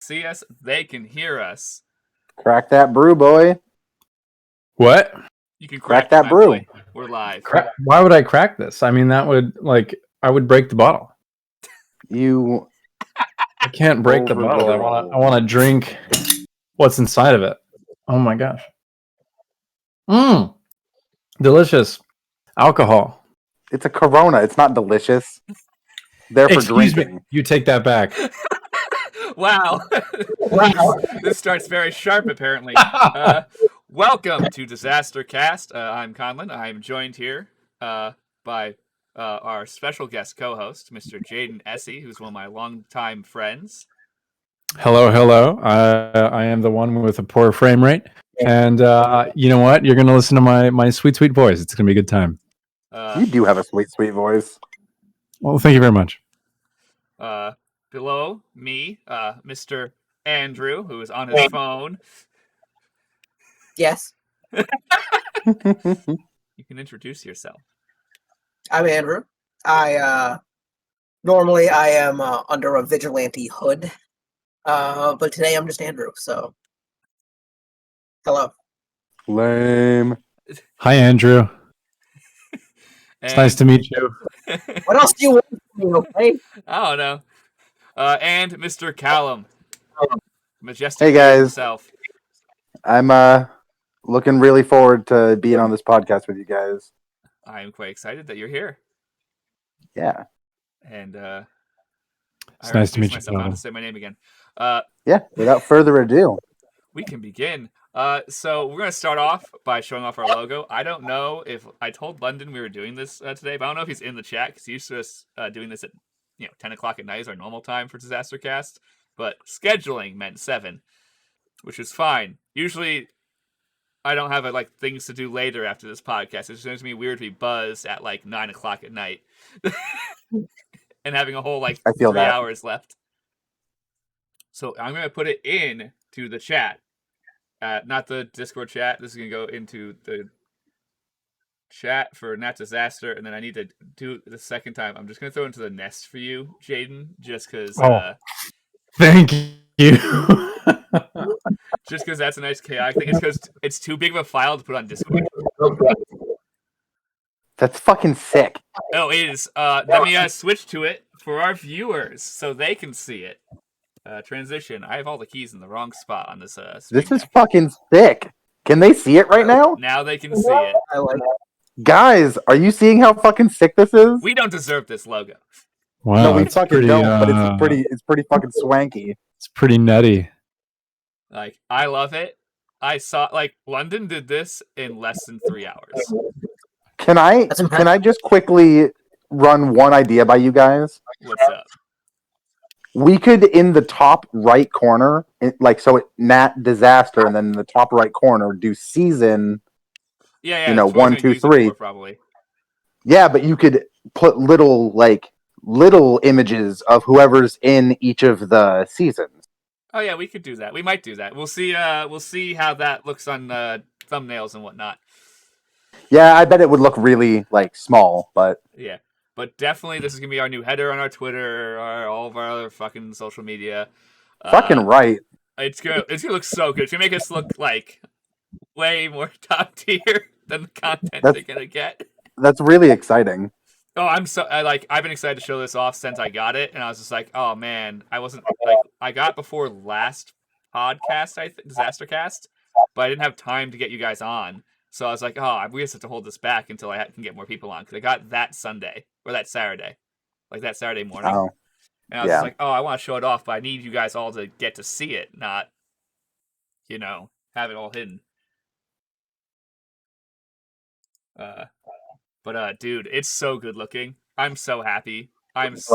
see us, they can hear us. Crack that brew, boy. What? You can crack that brew. Boy. We're live. Why would I crack this? I mean, that would I would break the bottle. I can't break the bottle. I want to drink what's inside of it. Oh my gosh. Delicious. Alcohol. It's a Corona. It's not delicious. They're for drinking. Me. You take that back. Wow. This starts very sharp, apparently. Welcome to DisasterCast. I'm Conlan. I'm joined here by our special guest co-host, Mr. Jaden Essie, who's one of my longtime friends. Hello. I am the one with a poor frame rate. And you know what? You're going to listen to my sweet, sweet voice. It's going to be a good time. You do have a sweet, sweet voice. Well, thank you very much. Below me, Mr. Andrew, who is on his phone. Yes. You can introduce yourself. I'm Andrew. Normally I am under a vigilante hood, but today I'm just Andrew. So, hello. Lame. Hi, Andrew. It's nice to meet you. What else do you want from me, okay? I don't know. And Mr. Callumn. Majestic. Hey, guys. Himself. I'm looking really forward to being on this podcast with you guys. I am quite excited that you're here. Yeah. And it's nice to meet you. I don't have to say my name again. Yeah, without further ado, we can begin. So we're going to start off by showing off our logo. I don't know if I told London we were doing this today, but I don't know if he's in the chat because he's just doing this at 10 o'clock at night is our normal time for DisasterCast. But scheduling meant 7, which is fine. Usually, I don't have things to do later after this podcast. It's going to be weird to be buzzed at 9 o'clock at night and having a whole 3 hours left. So I'm going to put it in to the chat. Not the Discord chat. This is going to go into the chat for Nat Disaster, and then I need to do it the second time. I'm just going to throw it into the nest for you, Jaden, just because... thank you. Just because that's a nice chaotic thing. It's because it's too big of a file to put on Discord. That's fucking sick. Oh, it is. Let me switch to it for our viewers so they can see it. Transition. I have all the keys in the wrong spot on this. This is fucking sick. Can they see it right now? Now they can see it. I like it. Guys, are you seeing how fucking sick this is? We don't deserve this logo. Wow, no, we fucking don't. But it's pretty fucking swanky. It's pretty nutty. I love it. I saw London did this in less than 3 hours. Can I just quickly run one idea by you guys? What's up? We could, in the top right corner, Nat Disaster, and then in the top right corner, do season. Yeah. 1, 2, 3. Probably. Yeah, but you could put little images of whoever's in each of the seasons. Oh yeah, we could do that. We might do that. We'll see. We'll see how that looks on thumbnails and whatnot. Yeah, I bet it would look really small, but yeah. But definitely, this is gonna be our new header on our Twitter, all of our other fucking social media. Fucking right. It's gonna look so good. It's gonna make us look way more top tier than the content they're gonna get. That's really exciting. Oh, I've been excited to show this off since I got it, and I was just oh man, I wasn't I got it before last podcast, DisasterCast, but I didn't have time to get you guys on. So I was we just have to hold this back until I can get more people on, because I got that Sunday or that Saturday, that Saturday morning. Oh. And I was I want to show it off, but I need you guys all to get to see it, not have it all hidden. But dude, it's so good looking. I'm so happy. It's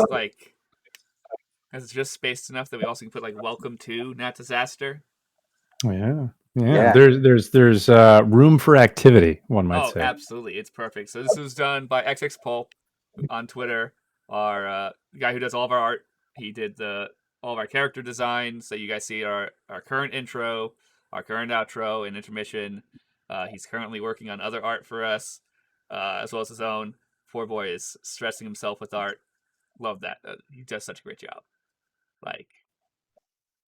just spaced enough that we also can put welcome to Nat Disaster. Yeah. There's room for activity, one might say. Oh, absolutely. It's perfect. So this was done by XX Pulp on Twitter. Our guy who does all of our art. He did all of our character designs. So you guys see our current intro, our current outro, and intermission. He's currently working on other art for us, as well as his own. Poor boy is stressing himself with art. Love that. He does such a great job.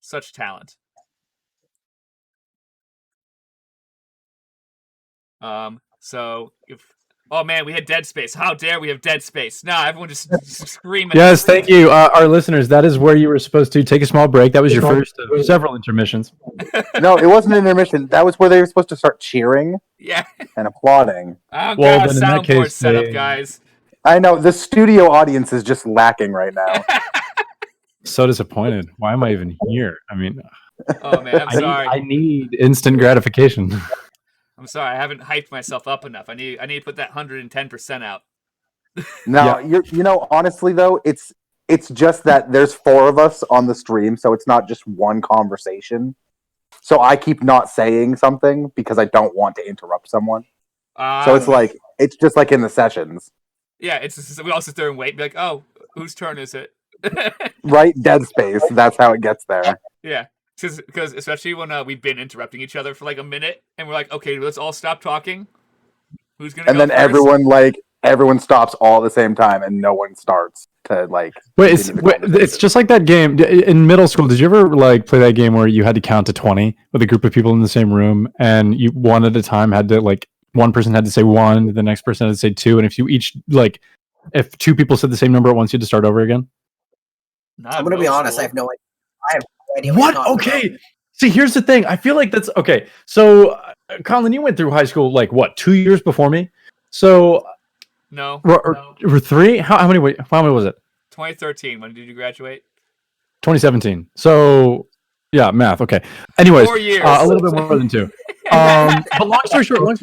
Such talent. So if oh man, we had Dead Space. How dare we have Dead Space? Nah, everyone just screaming. Yes, thank you, our listeners. That is where you were supposed to take a small break. That was your first of several intermissions. No, it wasn't an intermission. That was where they were supposed to start cheering Yeah. and applauding. I don't Well, got a then in that soundboard case, setup, they- guys. I know the studio audience is just lacking right now. So disappointed. Why am I even here? I mean, Oh man, I'm sorry. I need instant gratification. I'm sorry. I haven't hyped myself up enough. I need to put that 110% out. No, honestly though, it's just that there's 4 of us on the stream, so it's not just one conversation. So I keep not saying something because I don't want to interrupt someone. So it's just like in the sessions. Yeah, it's just, we all sit there and wait and be like, oh, whose turn is it? Right? Dead Space. That's how it gets there. Yeah. Because especially when we've been interrupting each other for like a minute and we're like, okay, let's all stop talking. Who's going to And go then first? everyone stops all at the same time and no one starts to like Wait, continue the conversation. it's just like that game in middle school. Did you ever like play that game where you had to count to 20 with a group of people in the same room, and you one at a time had to like one person had to say 1, the next person had to say 2, and if you each like if 2 people said the same number at once, you had to start over again? Not I'm gonna be middle honest. school. I have no idea. I have no idea What? you're talking Okay. about. See, here's the thing. I feel like that's okay. So, Conlan, you went through high school like what, 2 years before me? So, No. or 3? How many was it? 2013. When did you graduate? 2017. So, yeah, math. Okay. Anyways, 4 years. a little bit more than 2. But long story short,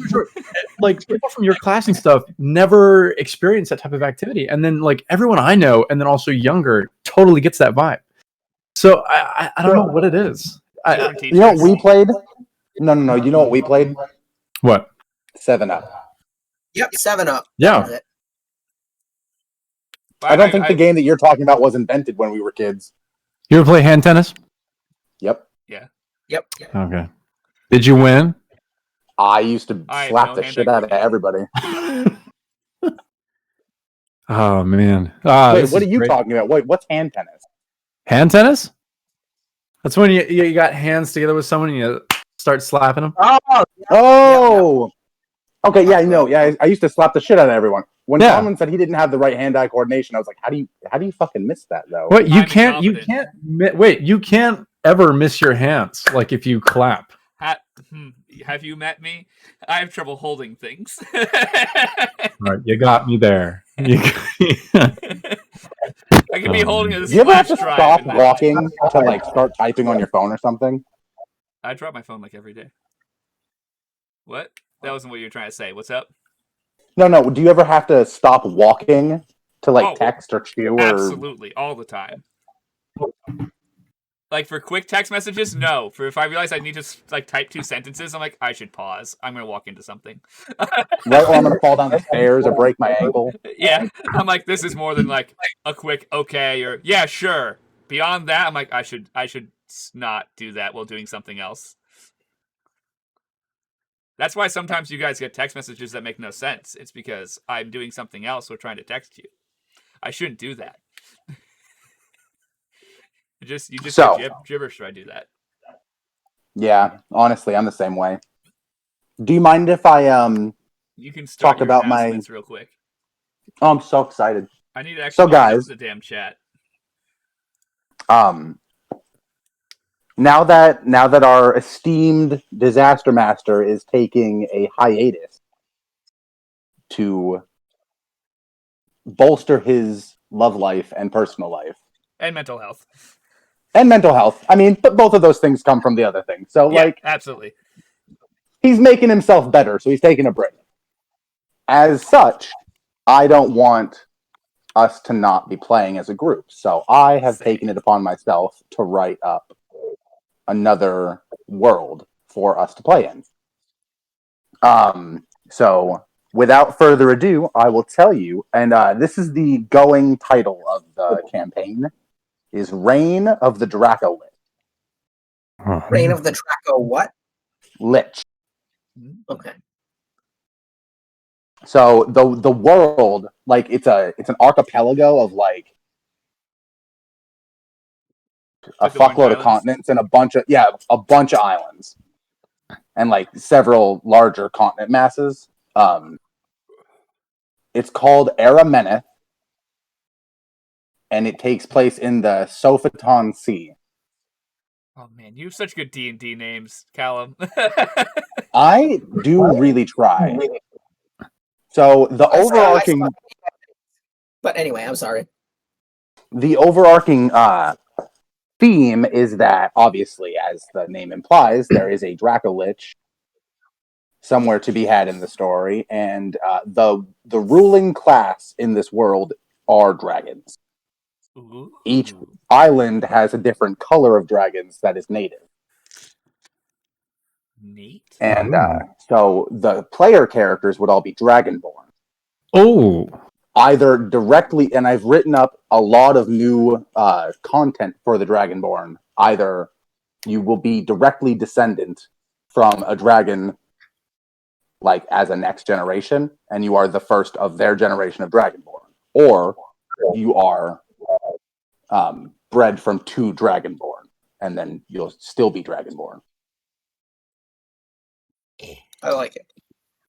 like people from your class and stuff never experienced that type of activity, and then like everyone I know, and then also younger, totally gets that vibe. So I don't know what it is. Different You know what teachers. we played? No. You know what we played? What? 7-Up. Yep, 7-Up. Yeah. That was it. I don't think the game that you're talking about was invented when we were kids. You ever play hand tennis? Yep. Yep. Okay. Did you win? I used to I have slap no the hand shit eye out of coordination. everybody. Oh man. Wait, this what is are you great. talking about? Wait, what's hand tennis? Hand tennis? That's when you got hands together with someone and you start slapping them. Oh! Okay, yeah, I used to slap the shit out of everyone. When Yeah. Conlan said he didn't have the right hand-eye coordination, I was like, how do you fucking miss that though? What you I'm can't incompetent. wait, you can't ever miss your hands like if you clap. Have you met me? I have trouble holding things. All right, you got me there. I could be holding a Do you ever have to flash drive. stop and then- walking to like start typing on your phone or something? I drop my phone like every day. What? That wasn't what you were trying to say. What's up? No. Do you ever have to stop walking to like Oh, text or chew or? Absolutely, all the time. Like for quick text messages, no. For if I realize I need to like type 2 sentences, I'm like, I should pause. I'm gonna walk into something. Right, or I'm gonna fall down the stairs or break my ankle. Yeah, I'm like, this is more than like a quick okay or yeah, sure. Beyond that, I'm like, I should not do that while doing something else. That's why sometimes you guys get text messages that make no sense. It's because I'm doing something else or trying to text you. I shouldn't do that. you just So- get gibberish when I do that. Yeah, honestly, I'm the same way. Do you mind if I You can start Talk your about my- announcements real quick. Oh, I'm so excited. I need to actually So, open up guys- the damn chat. Now that our esteemed disaster master is taking a hiatus to bolster his love life and personal life And mental health. and mental health. I mean, but both of those things come from the other thing. So Yeah, like absolutely. he's making himself better, so he's taking a break. As such, I don't want us to not be playing as a group. So I have Same. taken it upon myself to write up another world for us to play in. So without further ado, I will tell you, and this is the going title of the campaign, is Reign of the Draco Reign of the Draco. What? Lich. Okay. So the world, like it's an archipelago of like a Like the Orange fuckload of Islands? continents and a bunch of islands, and like several larger continent masses. It's called Arameneth, and it takes place in the Sophotron Sea. Oh man, you have such good D&D names, Callum. I do really try. So But anyway, I'm sorry. the overarching theme is that, obviously, as the name implies, there is a Dracolich somewhere to be had in the story, and the ruling class in this world are dragons. Ooh. Each island has a different color of dragons that is native. Neat. And so the player characters would all be dragonborn. Oh. Either directly, and I've written up a lot of new content for the dragonborn. Either you will be directly descendant from a dragon, like as a next generation, and you are the first of their generation of dragonborn, or you are bred from two dragonborn, and then you'll still be dragonborn. I like it.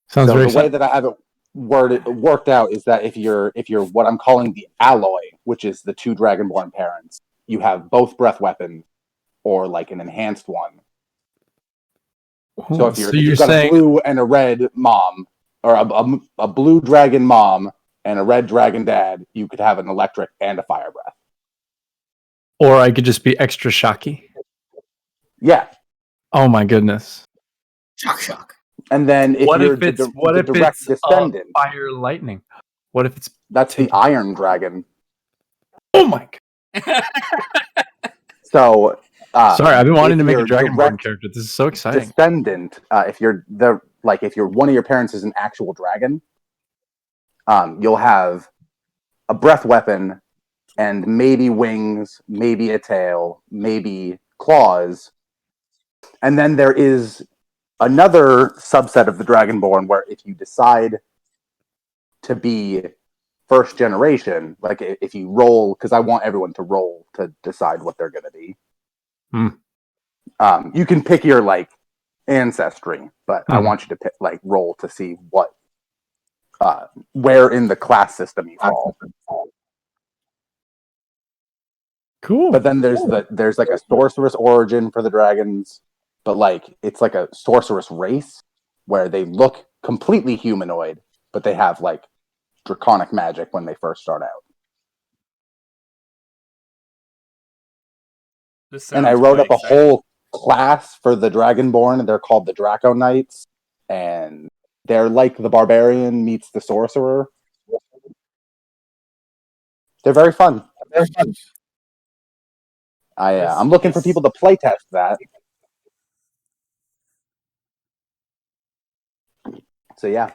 Sounds So very the way exciting. that I have it worked out is that if you're what I'm calling the alloy, which is the two dragonborn parents, you have both breath weapons or like an enhanced one. So if you've got a blue and a red mom, or a blue dragon mom and a red dragon dad, you could have an electric and a fire breath. Or I could just be extra shocky. Yeah. Oh my goodness. Shock. And then if you're the direct descendant, fire lightning? What if it's that's the Iron Dragon. Oh my god. So sorry, I've been wanting to make a Dragonborn character. This is so exciting. Descendant, if you're one of your parents is an actual dragon, you'll have a breath weapon and maybe wings, maybe a tail, maybe claws. And then there is another subset of the Dragonborn where if you decide to be first generation, like if you roll, because I want everyone to roll to decide what they're going to be. You can pick your like ancestry, but I want you to roll to see what where in the class system you fall. Cool. But then there's like a sorceress origin for the dragons, but like it's like a sorceress race where they look completely humanoid, but they have like draconic magic when they first start out. And I wrote up a whole class for the Dragonborn. They're called the Draco Knights, and they're like the barbarian meets the sorcerer. They're very fun. I'm looking for people to playtest that. So yeah.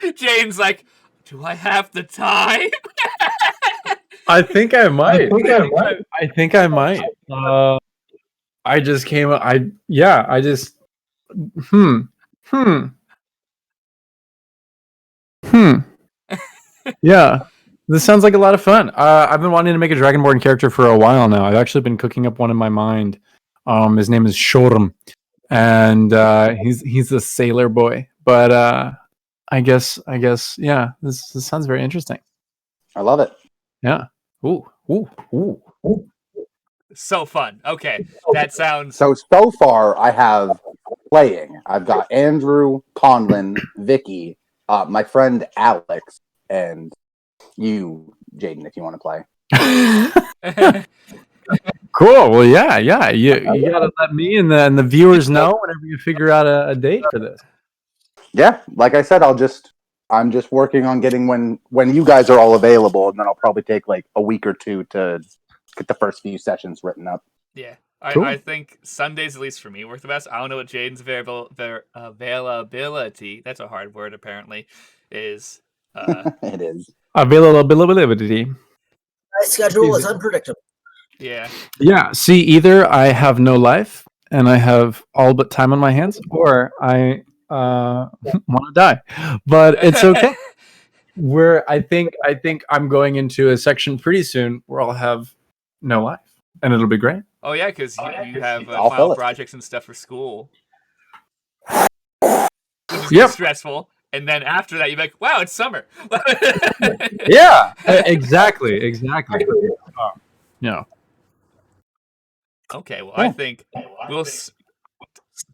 Jaden's like, do I have the time? I think I might. I think I might. I just came. Yeah, this sounds like a lot of fun. I've been wanting to make a Dragonborn character for a while now. I've actually been cooking up one in my mind. His name is Shorm, and he's a sailor boy. But I guess, yeah. This sounds very interesting. I love it. Yeah. Ooh. So fun. Okay, that sounds. So far, I have playing. I've got Andrew, Conlan, Vicky, my friend Alex, and you, Jaden, if you want to play. Cool. Well, yeah. You gotta let me and the viewers know whenever you figure out a date for this. Yeah, like I said, I'm just working on getting when you guys are all available, and then I'll probably take like a week or two to get the first few sessions written up. Yeah. Cool. I think Sundays, at least for me, work the best. I don't know what Jaden's availability, that's a hard word apparently, is. It is. Availability. My schedule is unpredictable. Yeah. Yeah. See, either I have no life and I have all but time on my hands, or I want to die. But it's okay. I think I'm going into a section pretty soon where I'll have no life, and it'll be great. Oh yeah, because you have I'll fill final it. projects and stuff for school, which is gonna be stressful. And then after that, you're like, "Wow, it's summer." Yeah, exactly. Yeah. Okay, well, I think we'll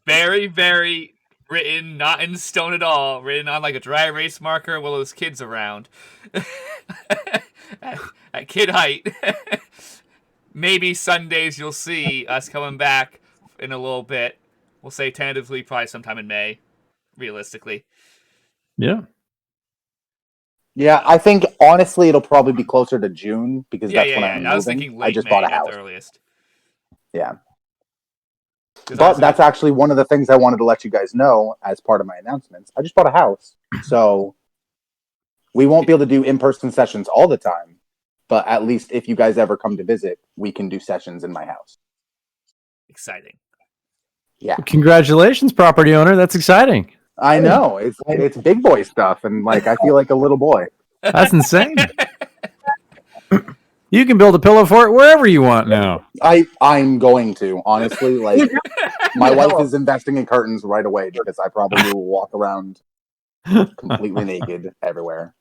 very, very written, not in stone at all, written on like a dry erase marker while those kids around at kid height. Maybe Sundays you'll see us coming back in a little bit. We'll say tentatively probably sometime in May, realistically. Yeah. Yeah, I think honestly it'll probably be closer to June because that's when I'm moving. I was thinking late I just May bought a at house. the earliest. Yeah. But that's actually one of the things I wanted to let you guys know as part of my announcements. I just bought a house. So we won't be able to do in-person sessions all the time. But at least if you guys ever come to visit, we can do sessions in my house. Exciting. Yeah. Congratulations, property owner. That's exciting. I know. It's big boy stuff. And like I feel like a little boy. That's insane. You can build a pillow fort wherever you want now. I'm going to, honestly. Like my wife is investing in curtains right away because I probably will walk around completely naked everywhere.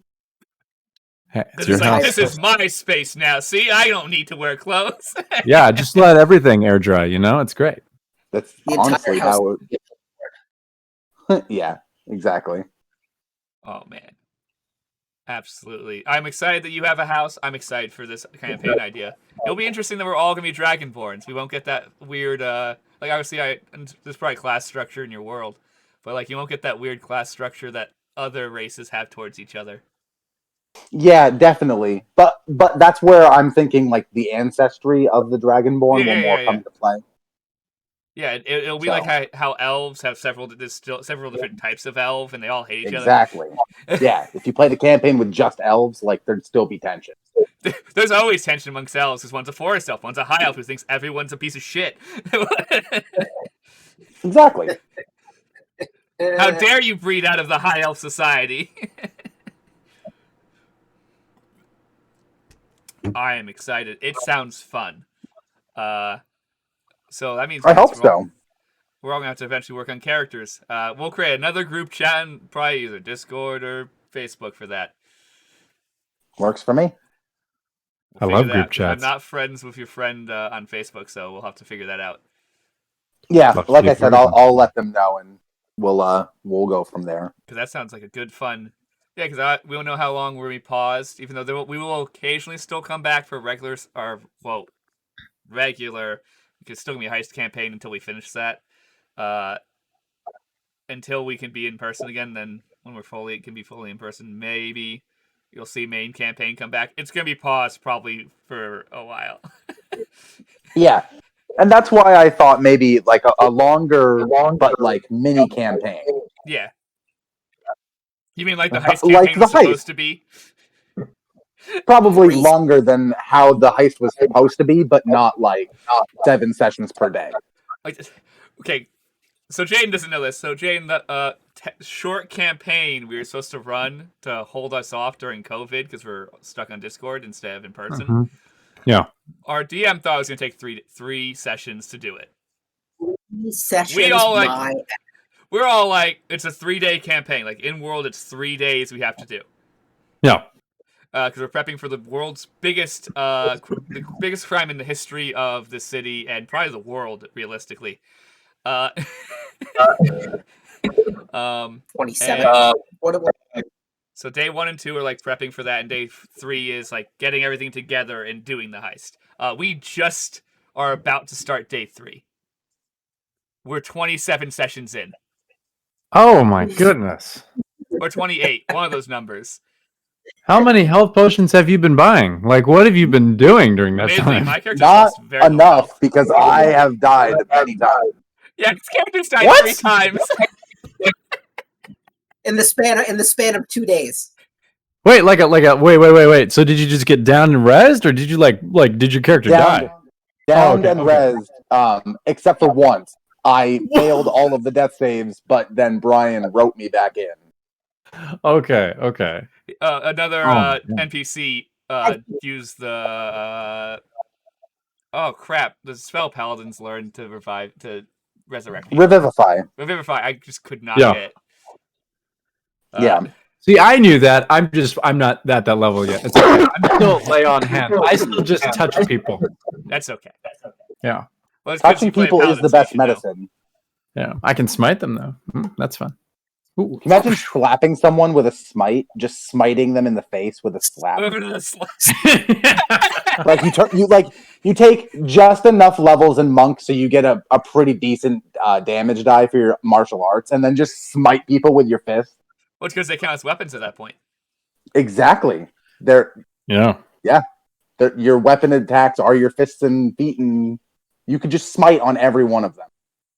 Hey, this is my space now. See, I don't need to wear clothes. Yeah, just let everything air dry. It's great. That's honestly how. Yeah, exactly. Oh man, absolutely! I'm excited that you have a house. I'm excited for this campaign idea. It'll be interesting that we're all gonna be Dragonborns. We won't get that weird. Like obviously, there's probably class structure in your world, but like you won't get that weird class structure that other races have towards each other. Yeah, definitely. But that's where I'm thinking like the ancestry of the Dragonborn will more come to play. Yeah, it'll be like how elves have several different types of elf, and they all hate each other. Exactly. Yeah, if you play the campaign with just elves, like there'd still be tension. There's always tension amongst elves because one's a forest elf, one's a high elf who thinks everyone's a piece of shit. Exactly. How dare you breed out of the high elf society? I am excited. It sounds fun. So that means I hope so. We're all gonna have to eventually work on characters. We'll create another group chat and probably either Discord or Facebook for that. Works for me. I love group chats. I'm not friends with your friend on Facebook, so we'll have to figure that out. Yeah, like I said, I'll let them know, and we'll go from there. Because that sounds like a good fun. Yeah, because we don't know how long we'll be paused, even though we will occasionally still come back for regular. Because still gonna be a heist campaign until we finish that. Until we can be in person again, then when it can be fully in person, maybe you'll see main campaign come back. It's gonna be paused probably for a while. Yeah, and that's why I thought maybe like a longer but like mini campaign. Yeah. You mean like the heist campaign was supposed to be? Probably longer than how the heist was supposed to be, but not 7 sessions per day. Okay, so Jaden doesn't know this. So Jaden, the short campaign we were supposed to run to hold us off during COVID because we're stuck on Discord instead of in person. Mm-hmm. Yeah. Our DM thought it was going to take three sessions to do it. We're all like, it's a 3-day campaign. Like in world, it's 3 days we have to do. Yeah. Because we're prepping for the world's biggest crime in the history of the city and probably the world, realistically. 27. So day 1 and 2 are like prepping for that, and day 3 is like getting everything together and doing the heist. We just are about to start day 3. We're 27 sessions in. Oh my goodness. Or 28, one of those numbers. How many health potions have you been buying? Like, what have you been doing during that time? My character's not enough because I have died many times. Yeah, his character's died 3 times. in the span of 2 days. Wait, wait. So did you just get down and rezzed, or did you did your character die? Downed and rezzed, except for once. I failed all of the death saves, but then Brian wrote me back in. Okay. Another NPC used the Oh crap! The spell paladins learn to resurrect people. Revivify. Revivify. I just could not Yeah. get. Yeah. See, I knew that. I'm not at that level yet. It's okay. I'm still lay on hand. I still just touch people. That's okay. Yeah. Well, it's 'cause Touching you play people is the paladin, so you best should know. medicine. Yeah. I can smite them though. That's fun. Ooh. Imagine slapping someone with a smite, just smiting them in the face with a slap. Like you take just enough levels in monk so you get a pretty decent damage die for your martial arts, and then just smite people with your fist. Well, it's because they count as weapons at that point. Exactly. Yeah. Your weapon attacks are your fists and feet, and you could just smite on every one of them.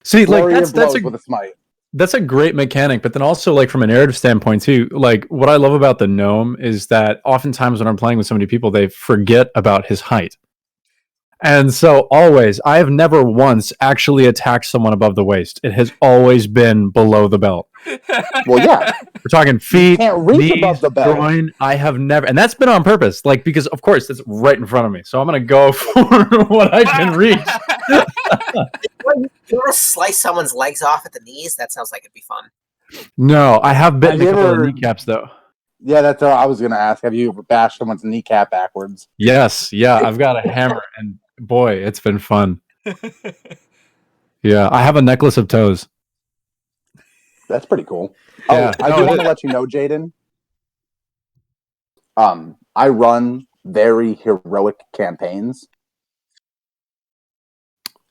See, like Flurry of that's blows with a smite. That's a great mechanic, but then also like from a narrative standpoint too, like what I love about the gnome is that oftentimes when I'm playing with so many people, they forget about his height. And so always, I have never once actually attacked someone above the waist. It has always been below the belt. Well, yeah. We're talking feet, can't reach knees, above the belt. groin. I have never, and that's been on purpose. Like, because of course it's right in front of me. So I'm going to go for what I can reach. You want to slice someone's legs off at the knees? That sounds like it'd be fun. No, I have bitten Have a you couple of ever- kneecaps though. Yeah, that's what I was going to ask. Have you ever bashed someone's kneecap backwards? Yes, yeah, I've got a hammer, and boy, it's been fun. Yeah, I have a necklace of toes. That's pretty cool. Yeah. I do want to let you know, Jaden. I run very heroic campaigns.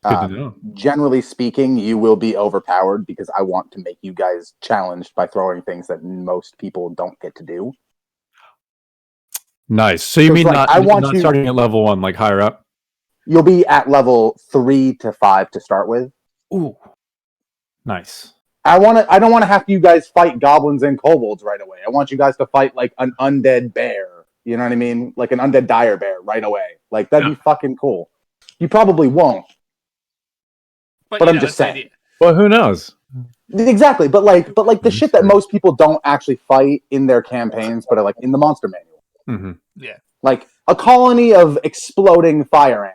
Good to know. Generally speaking, you will be overpowered because I want to make you guys challenged by throwing things that most people don't get to do. Nice. So you So mean it's like, not starting at level 1, like higher up? You'll be at level 3 to 5 to start with. Ooh, nice. I don't want to have you guys fight goblins and kobolds right away. I want you guys to fight like an undead bear. You know what I mean? Like an undead dire bear right away. Like that'd be fucking cool. You probably won't. But you I'm know, just that's the saying. idea. Well, who knows? Exactly, but the shit that most people don't actually fight in their campaigns, but are like in the monster manual. Mm-hmm. Yeah. Like a colony of exploding fire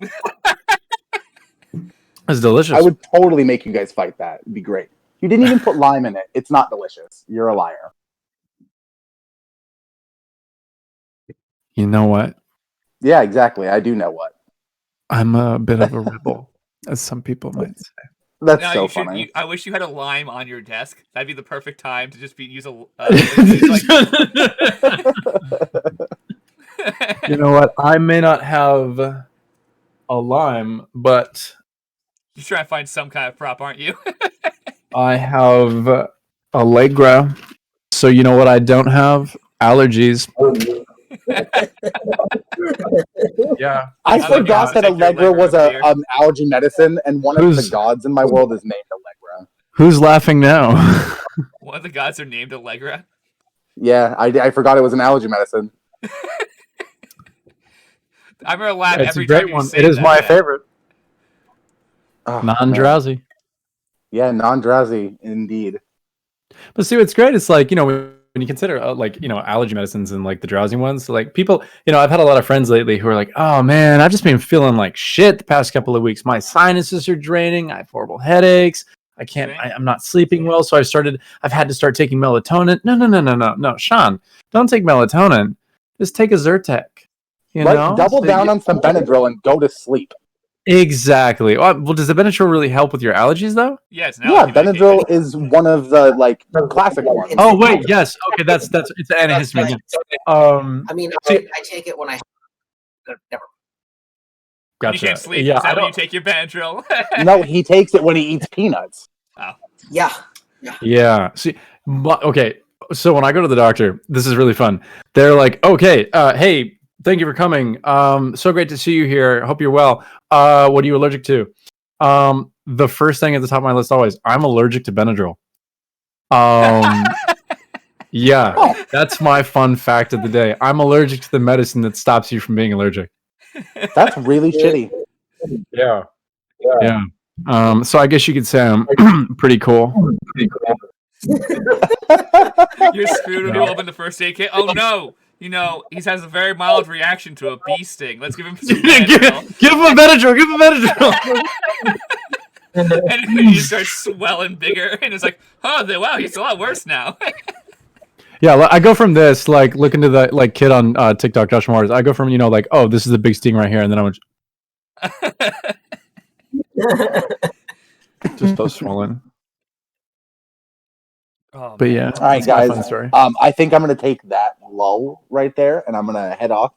ants. It's delicious. I would totally make you guys fight that. It'd be great. You didn't even put lime in it. It's not delicious. You're a liar. You know what? Yeah, exactly. I do know what. I'm a bit of a rebel, as some people might say. That's No, so you should, funny. I wish you had a lime on your desk. That'd be the perfect time to just use a. You know what? I may not have a lime, but You're trying to find some kind of prop, aren't you? I have Allegra. So you know what I don't have? Allergies. Yeah. I I forgot like that how to take your Allegra was Allegra an allergy medicine, and one of the gods in my world is named Allegra. Who's laughing now? One of the gods are named Allegra. Yeah, I forgot it was an allergy medicine. I'm gonna laugh It's every a great time you one. say It is that, my man. favorite. Oh, Non-drowsy. man. Yeah, non-drowsy indeed. But see, what's great? It's like, you know, when you consider like, you know, allergy medicines and like the drowsy ones, like people, you know, I've had a lot of friends lately who are like, oh man, I've just been feeling like shit the past couple of weeks. My sinuses are draining. I have horrible headaches. I'm not sleeping well. So I've had to start taking melatonin. No, Sean, don't take melatonin. Just take a Zyrtec. You know? Double So down on some Benadryl and go to sleep. Exactly. Well, does the Benadryl really help with your allergies though? Yeah, it's an Yeah, allergy medication. Benadryl is one of the classic ones. Oh wait, yes. Okay, that's it's an antihistamine. I mean, see- I take it when I never. When Gotcha. you can't sleep. Yeah, Is that I when you don't- take your Benadryl? No, he takes it when he eats peanuts. Yeah. Yeah. See, okay. So when I go to the doctor, this is really fun. They're like, okay, hey, thank you for coming. So great to see you here. Hope you're well. What are you allergic to? The first thing at the top of my list always, I'm allergic to Benadryl. Yeah, Oh. that's my fun fact of the day. I'm allergic to the medicine that stops you from being allergic. That's really shitty. Yeah. So I guess you could say I'm pretty cool. You're screwed when you open the first aid kit. Oh no! he has a very mild reaction to a bee sting. Let's give him some give Benadryl. him a Benadryl. Give him a Benadryl. And he starts swelling bigger, and it's like, oh, wow, he's a lot worse now. Yeah, I go from this, like, looking to the kid on TikTok, Josh Mars. I go from, like, oh, this is a big sting right here, and then I'm just so swollen. Oh, but yeah, all right, guys. Fun story. I think I'm gonna take that lull right there, and I'm gonna head off.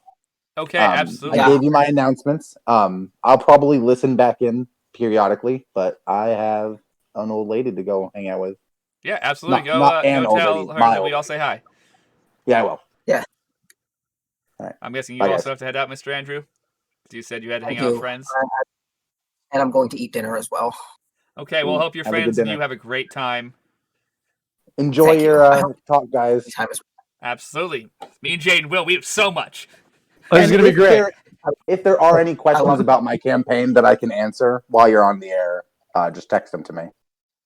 Okay, absolutely. I gave you my announcements. I'll probably listen back in periodically, but I have an old lady to go hang out with. Yeah, absolutely. Not go tell lady, her that we all say hi. Yeah, I will. Yeah. All right. I'm guessing you Bye, also guys. have to head out, Mr. Andrew. You said you had to hang I out with do. friends. And I'm going to eat dinner as well. Okay, well, hope your Have a good friends and dinner. you have a great time. Enjoy Thank you. your talk, guys. Absolutely. Me and Jaden will. We have so much. It's going to be great. If there are any questions love it. about my campaign that I can answer while you're on the air, just text them to me.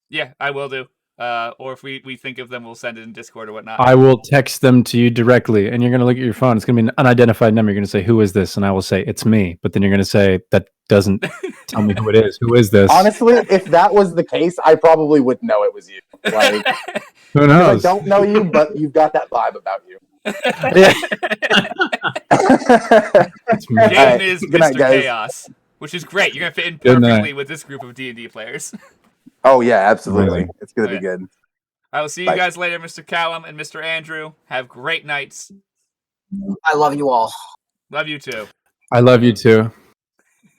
Yeah, I will do. Or if we think of them, we'll send it in Discord or whatnot. I will text them to you directly, and you're going to look at your phone. It's going to be an unidentified number. You're going to say, who is this? And I will say, it's me. But then you're going to say, that doesn't tell me who it is. Who is this? Honestly, if that was the case, I probably would know it was you. Like, Who I knows? don't know you, but you've got that vibe about you. Yeah. It's me. Jaden is Good night, Mr. guys. Chaos, which is great. You're going to fit in Good perfectly night. with this group of D&D players. Oh, yeah, absolutely. Amazing. It's going to Oh, be good. I will see you Bye. guys later, Mr. Callum and Mr. Andrew. Have great nights. I love you all. Love you too. I love you too.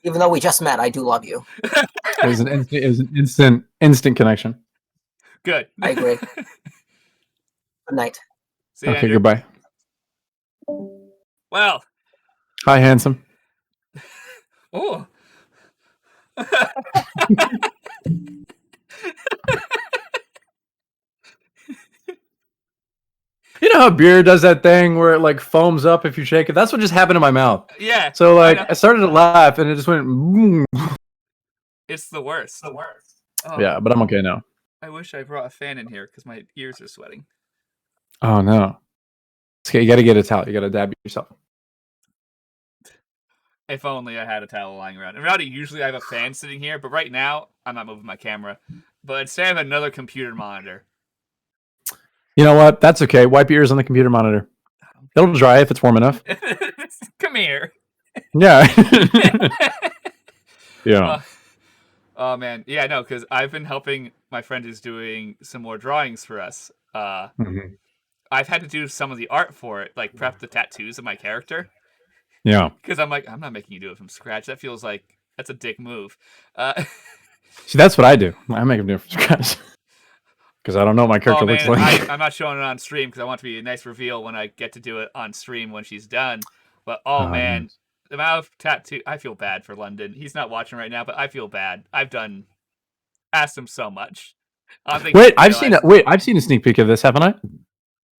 Even though we just met, I do love you. It was an instant connection. Good. I agree. Good night. See you, Okay, Andrew. goodbye. Well. Hi, handsome. Oh. You know how beer does that thing where it like foams up if you shake it? That's what just happened in my mouth. Yeah. So like know. I started to laugh and it just went. Mm. It's the worst. Oh, Yeah, but I'm okay now. I wish I brought a fan in here because my ears are sweating. Oh no! Okay, you got to get a towel. You got to dab yourself. If only I had a towel lying around. In reality, usually I have a fan sitting here, but right now I'm not moving my camera. But instead I have another computer monitor. You know what? That's okay. Wipe your ears on the computer monitor. It'll dry if it's warm enough. Come here. Yeah. Yeah. Oh man, yeah, no, because I've been helping my friend who's doing some more drawings for us. Mhm. I've had to do some of the art for it, like prep the tattoos of my character. Yeah. Because I'm like, I'm not making you do it from scratch. That feels like that's a dick move. See, that's what I do. I make them do it from scratch because I don't know what my character looks like. I'm not showing it on stream because I want it to be a nice reveal when I get to do it on stream when she's done. But man, the amount of tattoo, I feel bad for London. He's not watching right now, but I feel bad. I've asked him so much. Wait, I've seen a sneak peek of this, haven't I?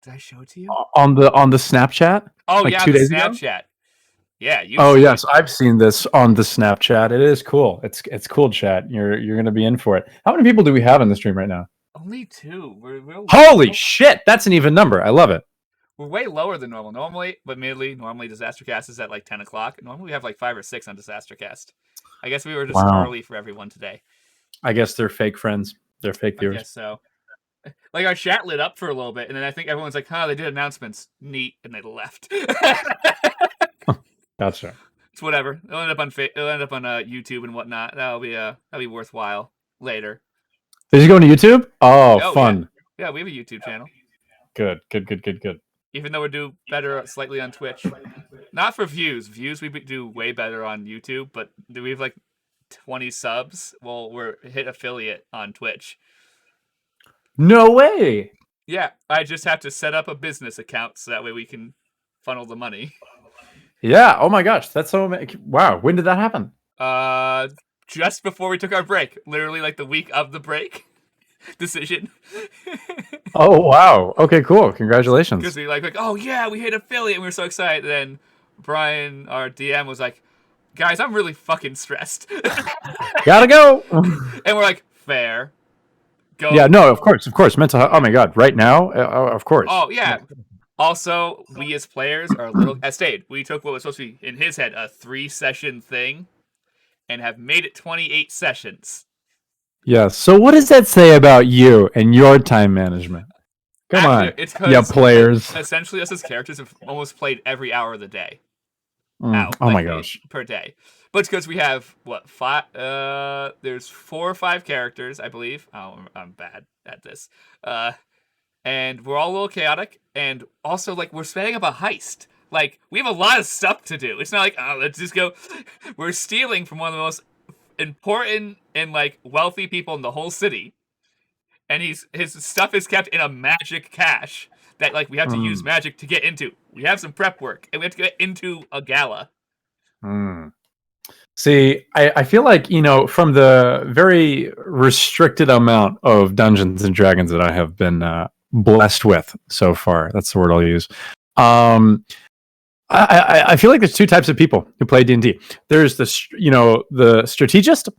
Did I show it to you? On the Snapchat? Oh like yeah, 2 the days ago? Snapchat. Yeah. Oh yes, I've seen this on the Snapchat. It is cool. It's cool, chat. You're gonna be in for it. How many people do we have in the stream right now? Only 2. We're Holy shit! That's an even number. I love it. We're way lower than normal. Normally DisasterCast is at like 10 o'clock. Normally we have like 5 or 6 on DisasterCast. I guess we were just early for everyone today. I guess they're fake friends. They're fake viewers. I guess so. Like our chat lit up for a little bit, and then I think everyone's like, "Huh, they did announcements, neat," and they left. Gotcha. It's whatever. It'll end up on YouTube and whatnot. That'll be worthwhile later. Did you go to YouTube? Oh, fun. Yeah, we have a YouTube channel. Good. Even though we do better slightly on Twitch. Not for views. Views we do way better on YouTube, but do we have like 20 subs? Well, we're hit affiliate on Twitch. No way. Yeah, I just have to set up a business account so that way we can funnel the money. Yeah. Oh my gosh, that's so wow. When did that happen? Just before we took our break. Literally like the week of the break. Decision. Oh wow. Okay, cool. Congratulations. Because we like, oh yeah, we hit affiliate and we were so excited. Then Brian, our DM, was like, guys, I'm really fucking stressed. Gotta go. And we're like, fair. Go. Yeah, no, of course. Mental health. Oh my god, right now? Of course. Oh yeah. Also, we as players are a little. As stated, we took what was supposed to be in his head a 3-session thing, and have made it 28 sessions. Yes. So what does that say about you and your time management? Come on, It's yeah, players. Essentially, us as characters have almost played every hour of the day. Oh my gosh. Per day. But it's because we have, what, 5? There's 4 or 5 characters, I believe. Oh, I'm bad at this. And we're all a little chaotic, and also, like, we're setting up a heist. Like, we have a lot of stuff to do. It's not like, oh, let's just go. We're stealing from one of the most important and, like, wealthy people in the whole city. And his stuff is kept in a magic cache that, like, we have to use magic to get into. We have some prep work, and we have to get into a gala. See, I feel like, from the very restricted amount of Dungeons and Dragons that I have been blessed with so far, that's the word I'll use. I feel like there's 2 types of people who play D&D. There's the strategist,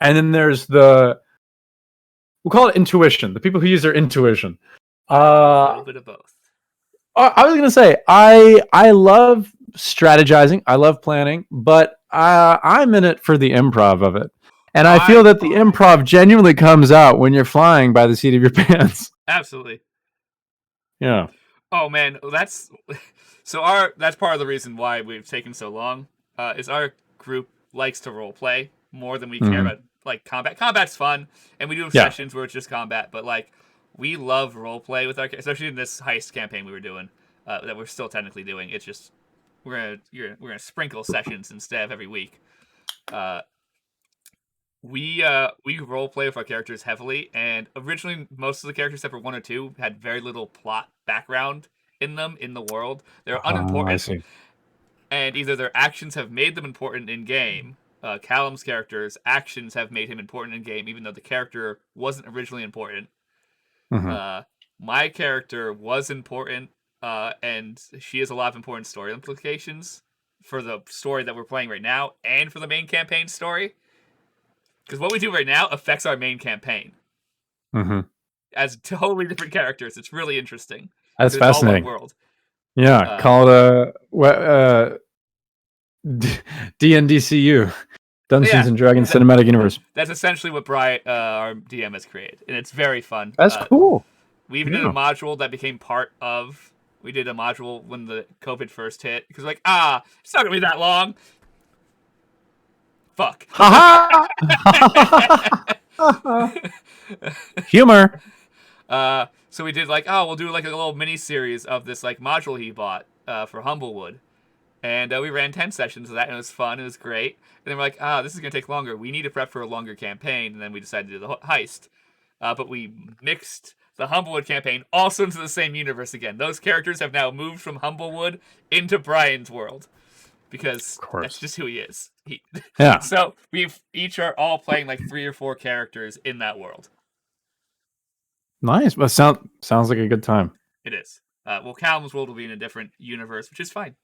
and then there's we'll call it intuition. The people who use their intuition. A little bit of both. I was gonna say I love strategizing. I love planning, but I'm in it for the improv of it, and I feel that the improv genuinely comes out when you're flying by the seat of your pants. Absolutely. Yeah. Oh man, that's part of the reason why we've taken so long. Is our group likes to role play more than we care about, like, combat. Combat's fun, and we do sessions where it's just combat. But, like, we love role play with our, especially in this heist campaign we were doing, that we're still technically doing. It's just we're gonna sprinkle sessions instead of every week. We role play with our characters heavily, and originally most of the characters, except for 1 or 2, had very little plot background in them in the world. They're unimportant. I see. And either their actions have made them important in game. Callum's character's actions have made him important in game, even though the character wasn't originally important. My character was important, and she has a lot of important story implications for the story that we're playing right now and for the main campaign story. Because what we do right now affects our main campaign. As totally different characters. It's really interesting. That's fascinating. All one world. Yeah, call it a DNDCU, Dungeons and Dragons Cinematic Universe. That's essentially what our DM has created, and it's very fun. That's cool. We even did a module that became part of. We did a module when the COVID first hit, because it's not gonna be that long. Fuck. Humor. So we did we'll do like a little mini series of this like module he bought for Humblewood, and we ran 10 sessions of that, and it was fun. It was great. And then we're like, this is gonna take longer. We need to prep for a longer campaign, and then we decided to do the heist. But we mixed the Humblewood campaign also into the same universe again. Those characters have now moved from Humblewood into Brian's world, because that's just who he is. Yeah. So we've each are all playing like 3 or 4 characters in that world. Nice. Well, sounds like a good time. It is. Callum's world will be in a different universe, which is fine.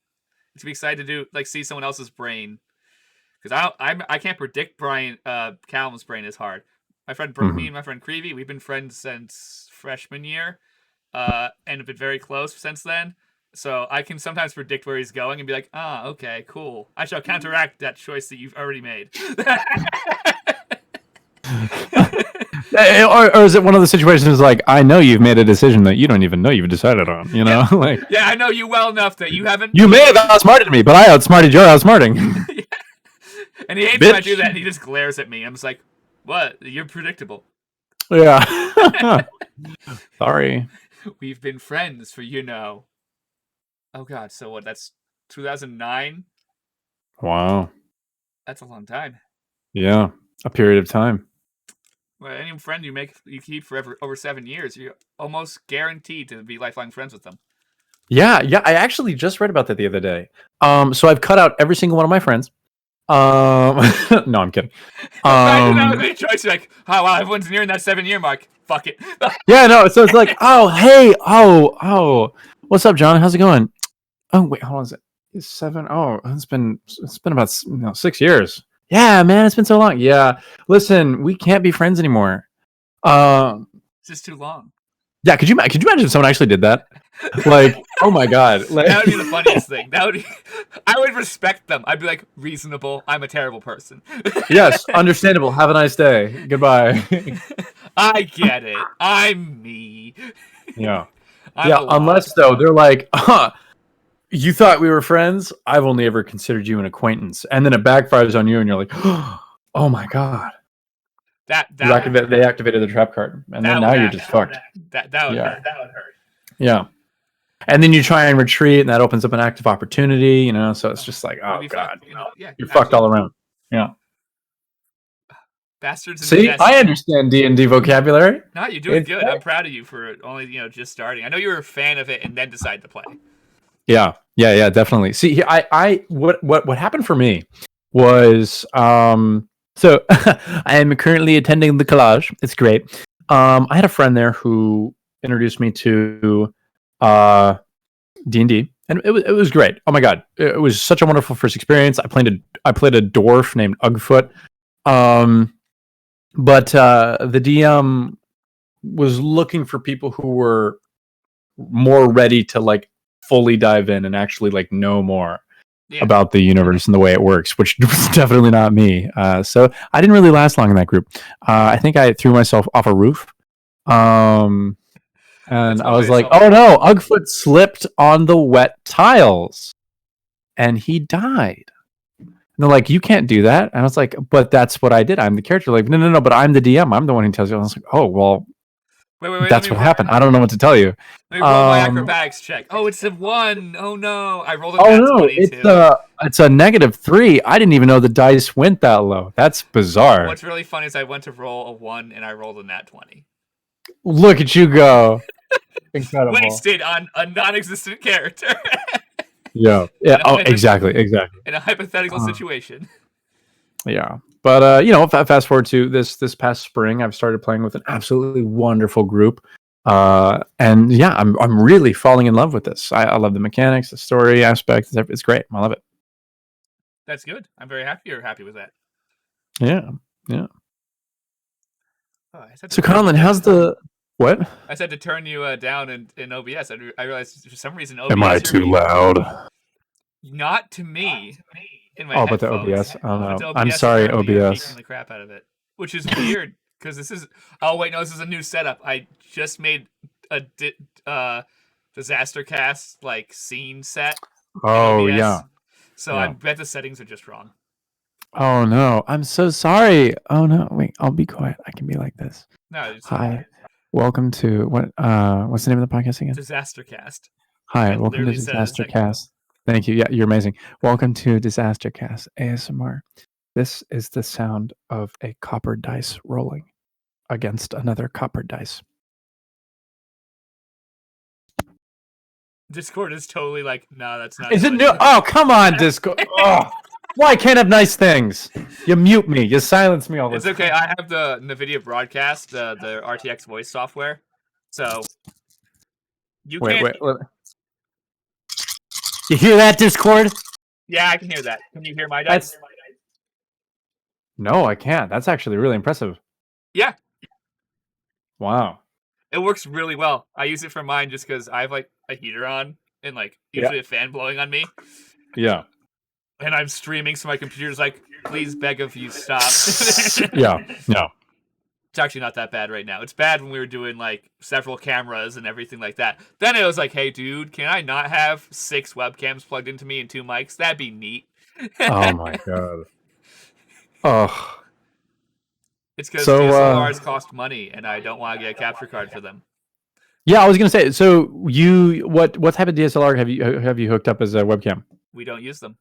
To be excited to do see someone else's brain, because I can't predict Callum's brain is hard. My friend me and my friend Creevy, we've been friends since freshman year, and have been very close since then. So I can sometimes predict where he's going and be like, okay, cool. I shall counteract that choice that you've already made. or is it one of the situations like, I know you've made a decision that you don't even know you've decided on, you know? Yeah, I know you well enough that you haven't... You may have outsmarted me, but I outsmarted your outsmarting. Yeah. And he hates when I do that, and he just glares at me. I'm just like, what? You're predictable. Yeah. Sorry. We've been friends for, oh god, so what, that's 2009? Wow. That's a long time. Yeah, a period of time. Well, any friend you keep for over 7 years, you're almost guaranteed to be lifelong friends with them. Yeah, I actually just read about that the other day. So I've cut out every single one of my friends. No, I'm kidding. That was a choice. Like, wow, everyone's nearing that 7-year mark. Fuck it. Yeah, no. So it's like, hey, what's up, John? How's it going? Oh, wait, how long is it? It's 7. Oh, it's been about 6 years. Yeah, man, it's been so long. Yeah, listen, we can't be friends anymore. It's just too long. Yeah, could you imagine if someone actually did that? Like, oh my god, like, That would be the funniest thing. I would respect them. I'd be like, reasonable. I'm a terrible person. yes, understandable. Have a nice day. Goodbye. I get it. I'm me. Yeah, I'm yeah. the Unless lost. though they're like, you thought we were friends. I've only ever considered you an acquaintance, and then it backfires on you, and you're like, oh my god. They activated the trap card, and then now you're just fucked. That would hurt. That would hurt. Yeah. And then you try and retreat, and that opens up an active opportunity, you know. So it's just like, oh god, you're fucked all around. Yeah. Bastards. And See, I understand D&D vocabulary. No, you're doing good. I'm proud of you for only just starting. I know you were a fan of it and then decided to play. Yeah, definitely. See, what happened for me was so I am currently attending the collage. It's great. I had a friend there who introduced me to D&D, and it was great. Oh my god, it was such a wonderful first experience. I played a dwarf named Ugfoot, but the DM was looking for people who were more ready to like fully dive in and actually like know more about the universe and the way it works, which was definitely not me. So I didn't really last long in that group. I think I threw myself off a roof. And I was like, oh no, Ugfoot slipped on the wet tiles and he died. And they're like, you can't do that. And I was like, but that's what I did. I'm the character. Like, no, but I'm the DM. I'm the one who tells you. I was like, oh, well, wait, that's what happened. I don't know what to tell you. Let me roll my acrobatics check. Oh, it's a 1. Oh no, I rolled a nat 22. It's a -3. I didn't even know the dice went that low. That's bizarre. What's really funny is I went to roll a 1 and I rolled a nat 20. Look at you go. Incredible. Wasted on a non-existent character. Yeah. Oh, exactly. In a hypothetical situation. Yeah. But fast forward to this past spring, I've started playing with an absolutely wonderful group. And yeah, I'm really falling in love with this. I love the mechanics, the story aspect. It's great. I love it. That's good. I'm very happy you're happy with that. Yeah. Oh, so Conlan, how's the what? I said to turn you down in OBS. I realized for some reason OBS. Am I too loud? Not to me. In my but the headphones. OBS. I don't know. I'm sorry, OBS. The crap out of it, which is weird because this is. Oh wait, no, this is a new setup. I just made a DisasterCast like scene set. Oh yeah. So I bet the settings are just wrong. Oh no, I'm so sorry. Oh no, wait, I'll be quiet. I can be like this. No. Hi, welcome to what's the name of the podcast again? DisasterCast. Hi, welcome to DisasterCast. Thank you. Yeah, you're amazing. Welcome to DisasterCast ASMR. This is the sound of a copper dice rolling against another copper dice. Discord is totally like, no, that's not. Is it new? Oh, come on, Discord. Oh, why I can't have nice things? You mute me. You silence me all the time. It's okay. I have the NVIDIA Broadcast, the RTX voice software. So you can't. Wait. You hear that, Discord? Yeah, I can hear that. Can you hear my dice? No, I can't. That's actually really impressive. Yeah. Wow. It works really well. I use it for mine just because I have like a heater on and like usually a fan blowing on me. Yeah. And I'm streaming, so my computer's like, please beg of you, stop. Yeah. It's actually not that bad right now. It's bad when we were doing like several cameras and everything like that. Then it was like, hey dude, can I not have 6 webcams plugged into me and 2 mics? That'd be neat. Oh my god. Oh. It's because DSLRs cost money and I don't want to get a capture card for them. Yeah, I was gonna say, so what type of DSLR have you hooked up as a webcam? We don't use them.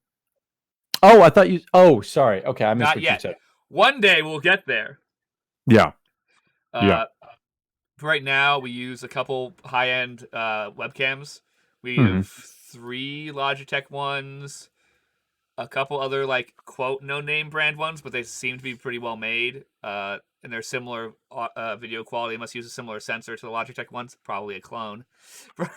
Oh, I thought you sorry. Okay, I missed not what yet. you said. One day we'll get there. Yeah. Right now, we use a couple high-end webcams. We have 3 Logitech ones, a couple other like quote no-name brand ones, but they seem to be pretty well made. And they're similar video quality. They must use a similar sensor to the Logitech ones. Probably a clone. A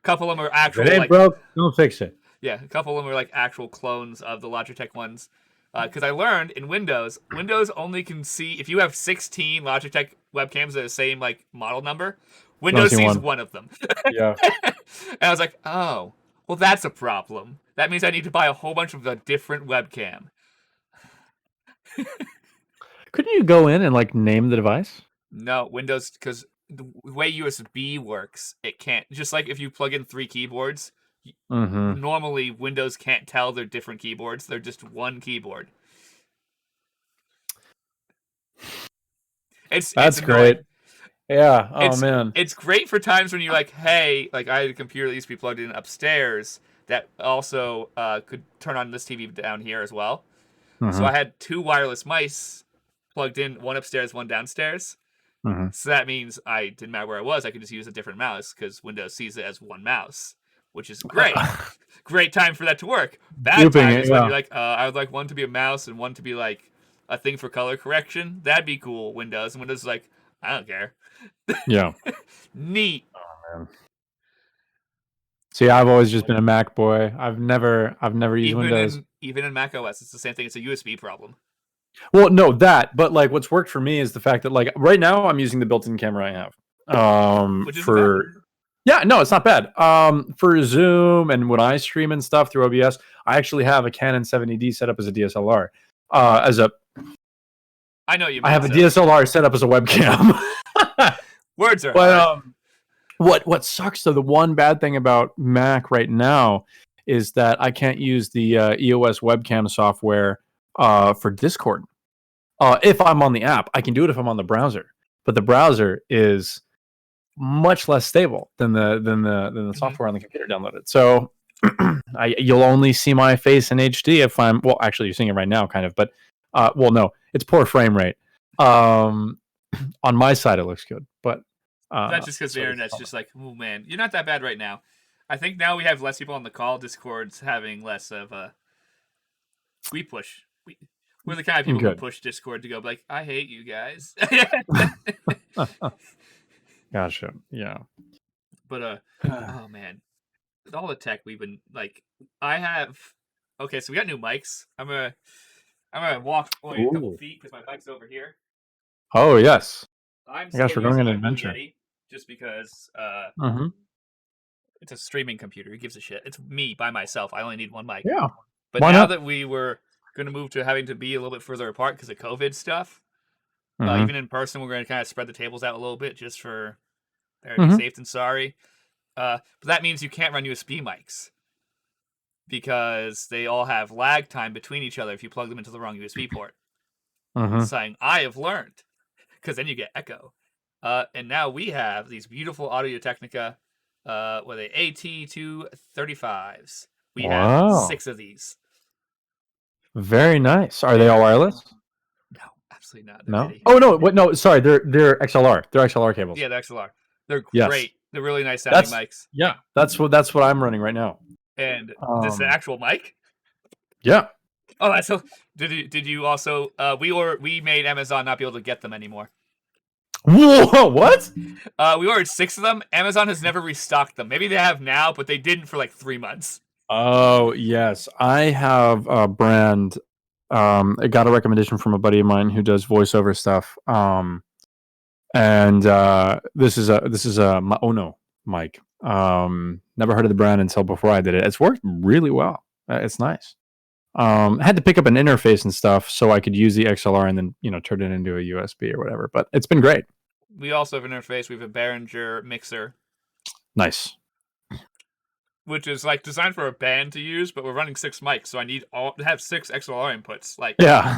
couple of them are actual. If it ain't broke, don't fix it. Yeah, a couple of them are like actual clones of the Logitech ones. because I learned in Windows only can see if you have 16 Logitech webcams at the same like model number. Windows see sees one. one of them. Yeah. And I was like, oh, well, that's a problem. That means I need to buy a whole bunch of a different webcam. Couldn't you go in and like name the device? No, Windows, because the way USB works, it can't. Just like if you plug in 3 keyboards, Mm-hmm. normally Windows can't tell they're different keyboards. They're just one keyboard. That's it's great. Yeah. Oh it's, man. It's great for times when you're like, hey, like I had a computer that used to be plugged in upstairs that also could turn on this TV down here as well. Mm-hmm. So I had 2 wireless mice plugged in, one upstairs, one downstairs. Mm-hmm. So that means I didn't matter where I was, I could just use a different mouse because Windows sees it as one mouse, which is great. Great time for that to work. Bad time is when you're like, I would like one to be a mouse and one to be like a thing for color correction. That'd be cool, Windows. And Windows is like, I don't care. Yeah. Neat. Oh man. See, I've always just been a Mac boy. I've never used Windows. Even in Mac OS, it's the same thing. It's a USB problem. Well, no, but like what's worked for me is the fact that like right now I'm using the built-in camera I have. Which is for yeah, no, it's not bad. For Zoom and when I stream and stuff through OBS, I actually have a Canon 70D set up as a DSLR. I know you. I have a DSLR set up as a webcam. Words are but what sucks though, the one bad thing about Mac right now is that I can't use the EOS webcam software for Discord. If I'm on the app, I can do it if I'm on the browser, but the browser is much less stable than the software on the computer downloaded. So you'll only see my face in HD if I'm actually you're seeing it right now, kind of, but no, it's poor frame rate. On my side, it looks good, but that's just because the internet's just like, oh man, you're not that bad right now. I think now we have less people on the call. Discord's having less of a. We push. We're the kind of people who push Discord to go like, I hate you guys. Gotcha. Yeah. But oh man, with all the tech we've been like, I have. Okay, so we got new mics. I'm gonna walk only a couple feet because my mic's over here. Oh yes. I'm we're going on an adventure. Yeti just because it's a streaming computer. Who gives a shit? It's me by myself. I only need one mic. Yeah. But now that we were going to move to having to be a little bit further apart because of COVID stuff, even in person, we're going to kind of spread the tables out a little bit just for be safe and sorry. But that means you can't run USB mics because they all have lag time between each other if you plug them into the wrong USB port. Saying, I have learned. Because then you get echo. And now we have these beautiful Audio Technica, with a AT235s. We have 6 of these. Very nice. Are they all wireless? No, absolutely not. No. Oh no! What? No, sorry. They're XLR. They're XLR cables. Yeah, they're XLR. They're great. They're really nice sounding mics. Yeah, that's what I'm running right now. And this is an actual mic. Yeah. Oh, that's so. Did you also? We made Amazon not be able to get them anymore. Whoa! What? We ordered 6 of them. Amazon has never restocked them. Maybe they have now, but they didn't for like 3 months. Oh yes, I have a brand. I got a recommendation from a buddy of mine who does voiceover stuff. And this is a Ono mic. Never heard of the brand until before I did it. It's worked really well. It's nice. I had to pick up an interface and stuff so I could use the XLR and then turn it into a USB or whatever. But it's been great. We also have an interface. We have a Behringer mixer. Nice. Which is like designed for a band to use, but we're running 6 mics, so I need to have 6 XLR inputs. Like, yeah.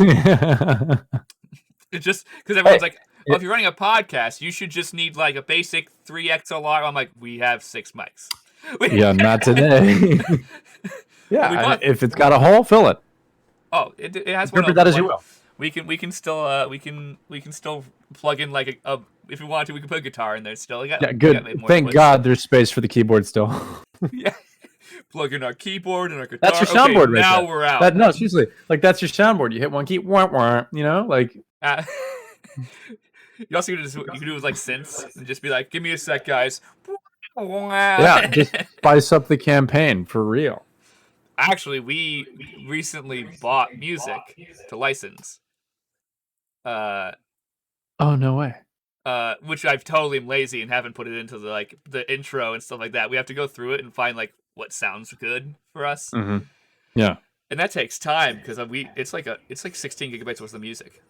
It's just because everyone's like, if you're running a podcast, you should just need like a basic 3 XLR. I'm like, we have 6 mics. Yeah, not today. Yeah, if it's got a hole, fill it. Oh, it has one. Interpret that as you will. We can still plug in like a if we want to, we can put a guitar in there still. Yeah, good. Thank God there's space for the keyboard still. Yeah. Plug in our keyboard and our guitar. That's your soundboard right now there. We're out. No, seriously. Like, that's your soundboard. You hit one key, like... You also you can do it with, like, synths and just be like, give me a sec, guys. Yeah, just spice up the campaign, for real. Actually, we recently bought music to license. Oh, no way. Which I've totally am lazy and haven't put it into the intro and stuff like that. We have to go through it and find like what sounds good for us. Mm-hmm. Yeah. And that takes time because it's like 16 gigabytes worth of music.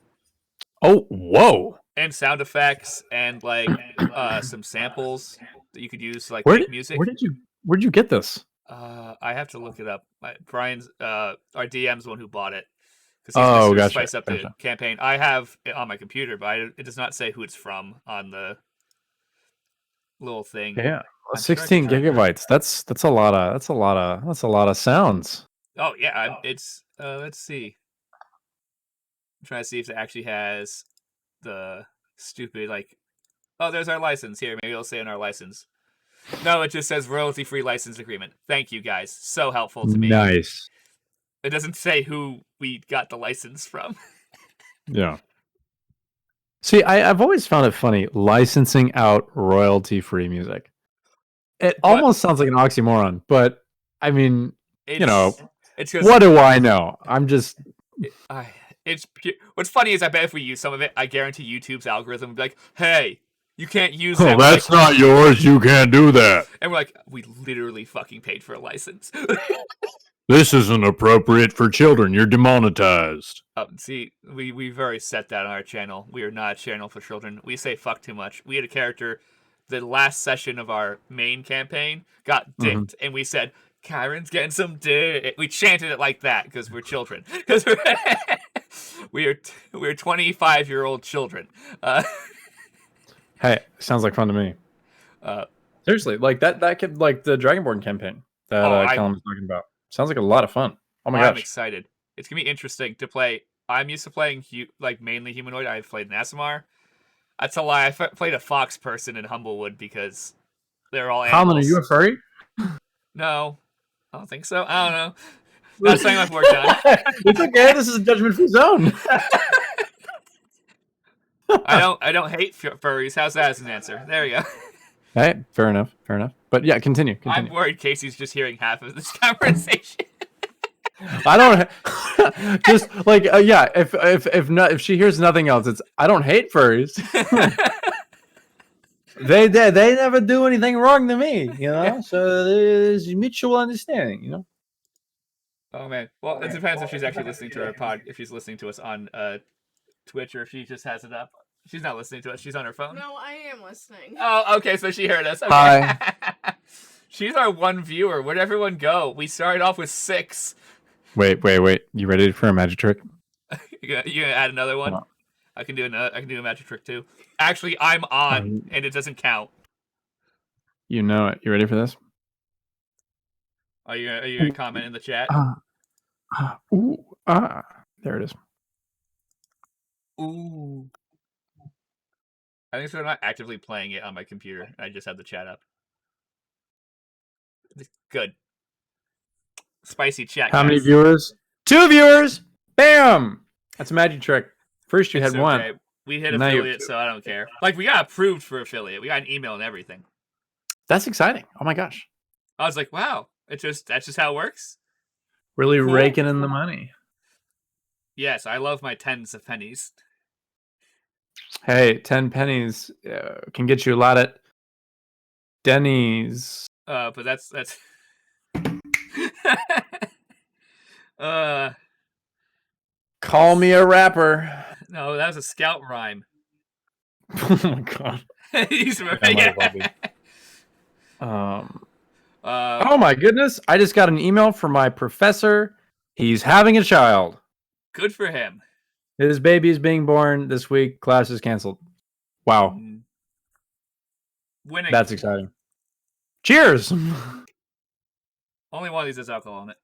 Oh, whoa! And sound effects and like some samples that you could use to like Where make music. Where'd you get this? I have to look it up. Brian's our DM's the one who bought it because Oh, he's gotcha. spice up the campaign. I have it on my computer, but it does not say who it's from on the little thing. Yeah, 16 gigabytes. That's a lot of sounds. Oh yeah, it's let's see. I'm trying to see if it actually has the stupid like. Oh, there's our license here. Maybe it'll say in our license. No, it just says royalty-free license agreement. Thank you guys, so helpful to me. Nice. It doesn't say who we got the license from. Yeah. See, I've always found it funny licensing out royalty-free music. It almost sounds like an oxymoron, but I mean, it's what do I know? I'm just. It's pure. What's funny is I bet if we use some of it, I guarantee YouTube's algorithm would be like, "Hey, you can't use that." Oh, that's not yours. You can't do that. And we're like, we literally fucking paid for a license. This isn't appropriate for children. You're demonetized. See, we've already set that on our channel. We are not a channel for children. We say fuck too much. We had a character, the last session of our main campaign, got dicked, and we said, Kyron's getting some dick. We chanted it like that because we're children. Because we're 25-year-old children. Hey, sounds like fun to me. Seriously, like that could like the Dragonborn campaign that Callum was talking about. Sounds like a lot of fun. Oh my gosh. I'm excited. It's gonna be interesting to play. I'm used to playing like mainly humanoid. I've played Nasamar. That's a lie. I played a fox person in Humblewood because they're all animals. Conlan, are you a furry? No, I don't think so. I don't know. Not something I've worked on. It's okay. This is a judgment-free zone. I don't hate furries. How's that as an answer? There you go. Hey, fair enough. But yeah, continue. I'm worried Casey's just hearing half of this conversation. I don't just like yeah. If she hears nothing else, it's I don't hate furries. They never do anything wrong to me, you know. So there's mutual understanding, you know. Oh man. Well, it depends if she's actually listening to our pod. If she's listening to us on Twitch, or if she just has it up. She's not listening to us. She's on her phone. No, I am listening. Oh, okay. So she heard us. Okay. Hi. She's our one viewer. Where'd everyone go? We started off with 6. Wait. You ready for a magic trick? You gonna add another one? I can do a magic trick too. Actually, I'm on, and it doesn't count. You know it. You ready for this? Are you gonna comment in the chat? There it is. Ooh. I think so. I'm not actively playing it on my computer. I just have the chat up. Good. Spicy chat. How many viewers? 2 viewers. Bam. That's a magic trick. First you had 1. We hit affiliate, so I don't care. Like we got approved for affiliate. We got an email and everything. That's exciting. Oh my gosh. I was like, wow. That's just how it works. Really cool. Raking in the money. Yes, I love my tens of pennies. Hey, 10 pennies can get you a lot at Denny's. But that's Call me a rapper. No, that was a scout rhyme. Oh my god. Oh my goodness. I just got an email from my professor. He's having a child. Good for him. His baby is being born this week. Class is canceled. Wow. Winning. That's exciting. Cheers. Only one of these has alcohol in it.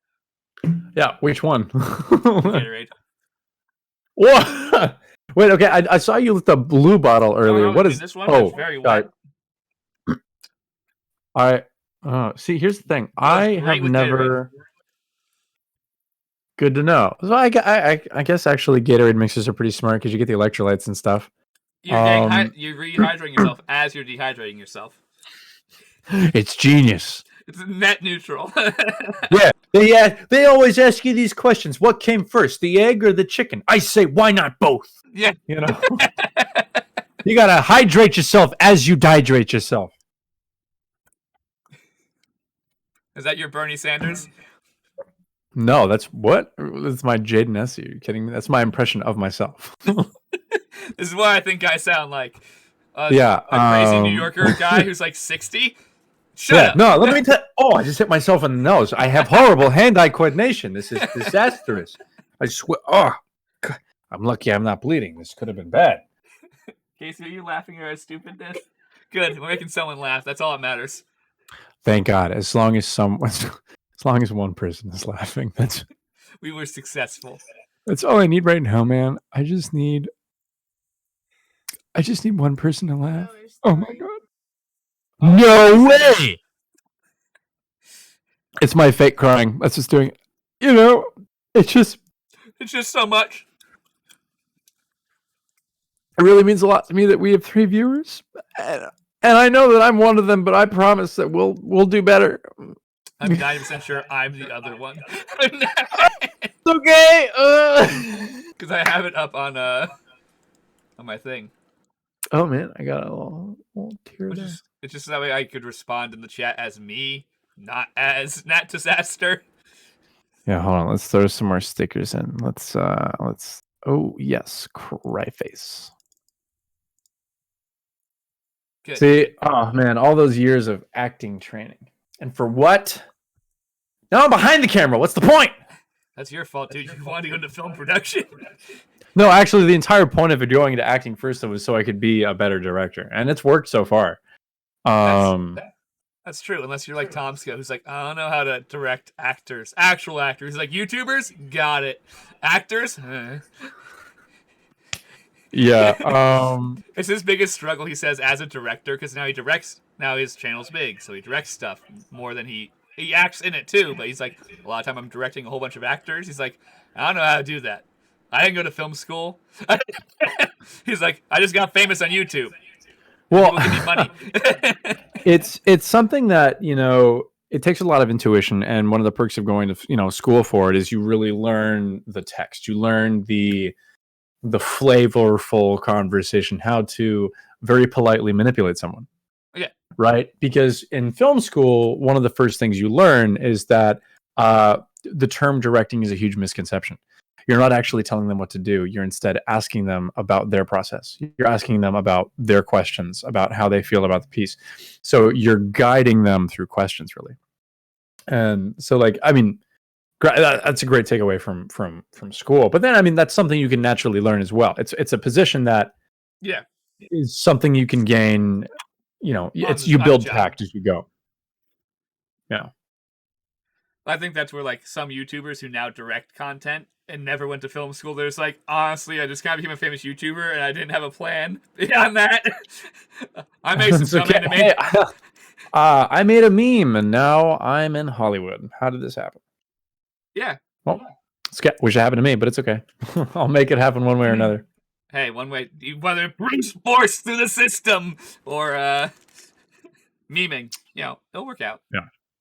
Yeah, which one? Gatorade. What? Wait, okay. I saw you with the blue bottle earlier. No, what is this one? Oh, it's very wet. All right. See, here's the thing. I have never. Gatorade. Good to know. So I guess actually Gatorade mixers are pretty smart because you get the electrolytes and stuff. You're rehydrating yourself as you're dehydrating yourself. It's genius. It's net neutral. Yeah, they always ask you these questions. What came first, the egg or the chicken? I say, why not both? Yeah. You know, you gotta hydrate yourself as you dehydrate yourself. Is that your Bernie Sanders? No, that's what? That's my Jaden S. Are you kidding me? That's my impression of myself. This is what I think I sound like. Yeah, A crazy New Yorker guy who's like 60. Shut Yeah, up. no, let me tell. Oh, I just hit myself in the nose. I have horrible hand-eye coordination. This is disastrous. I swear. Oh, God. I'm lucky I'm not bleeding. This could have been bad. Casey, are you laughing at our stupidness? Good. We're making someone laugh. That's all that matters. Thank God. As long as one person is laughing, We were successful. that's all I need right now, man. I just need one person to laugh. Oh my God. No way. It's my fake crying. That's just doing it. You know, it's just so much. it really means a lot to me that we have 3 viewers. And I know that I'm one of them, but I promise that we'll do better. I'm 90% sure I'm the other one. It's okay. Because I have it up on my thing. Oh man, I got a little tear there. It's just that way I could respond in the chat as me, not as Nat Disaster. Yeah, hold on. Let's throw some more stickers in. Let's oh yes, cry face. Good. See, oh man, all those years of acting training. And for what? Now I'm behind the camera. What's the point? That's your fault, dude. You wanted to go into film production. No, actually, the entire point of it going into acting first was so I could be a better director, and it's worked so far. That's true, unless you're like Tomska, who's like, I don't know how to direct actors, actual actors. He's like, YouTubers, got it. Actors, Yeah. It's his biggest struggle, he says, as a director, because now he directs. Now his channel's big, so he directs stuff more than he acts in it too. But he's like, a lot of time I'm directing a whole bunch of actors. He's like, I don't know how to do that. I didn't go to film school. He's like, I just got famous on YouTube. Well, People give me money. it's something that it takes a lot of intuition, and one of the perks of going to school for it is you really learn the text, you learn the flavorful conversation, how to very politely manipulate someone. Yeah. Right? Because in film school, one of the first things you learn is that the term directing is a huge misconception. You're not actually telling them what to do. You're instead asking them about their process. You're asking them about their questions, about how they feel about the piece. So you're guiding them through questions, really. And so, that's a great takeaway from school. But then, that's something you can naturally learn as well. It's a position that is something you can gain. You build tact as you go. Yeah. I think that's where some YouTubers who now direct content and never went to film school, there's honestly, I just kind of became a famous YouTuber and I didn't have a plan beyond that. I made some dumb anime. Hey, I made a meme and now I'm in Hollywood. How did this happen? Yeah. Well, wish it happened to me, but it's okay. I'll make it happen one way or another. Hey, one way, whether it brings force through the system or memeing, it'll work out.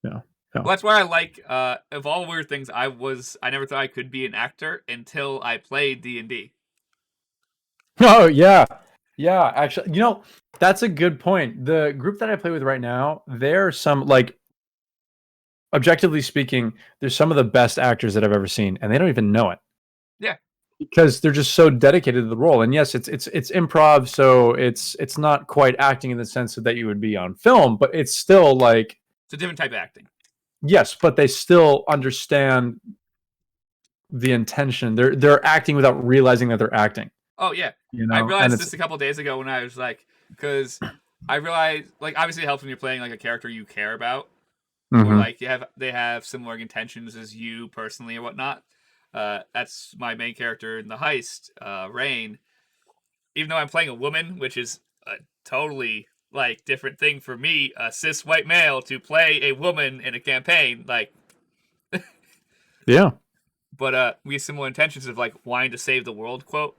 Yeah. Well, that's why I like, of all weird things, I never thought I could be an actor until I played D&D. Oh, yeah. Yeah, actually, that's a good point. The group that I play with right now, they're some, objectively speaking, they're some of the best actors that I've ever seen, and they don't even know it. Yeah. Because they're just so dedicated to the role. And yes, it's improv, so it's not quite acting in the sense that you would be on film, but it's still it's a different type of acting. Yes, but they still understand the intention. They're acting without realizing that they're acting. Oh yeah, I realized this a couple days ago when I was because I realized obviously it helps when you're playing a character you care about, Mm-hmm. or they have similar intentions as you personally or whatnot. That's my main character in the heist, Rain. Even though I'm playing a woman, which is a totally different thing for me, a cis white male, to play a woman in a campaign, Yeah. But we have similar intentions of wanting to save the world, quote,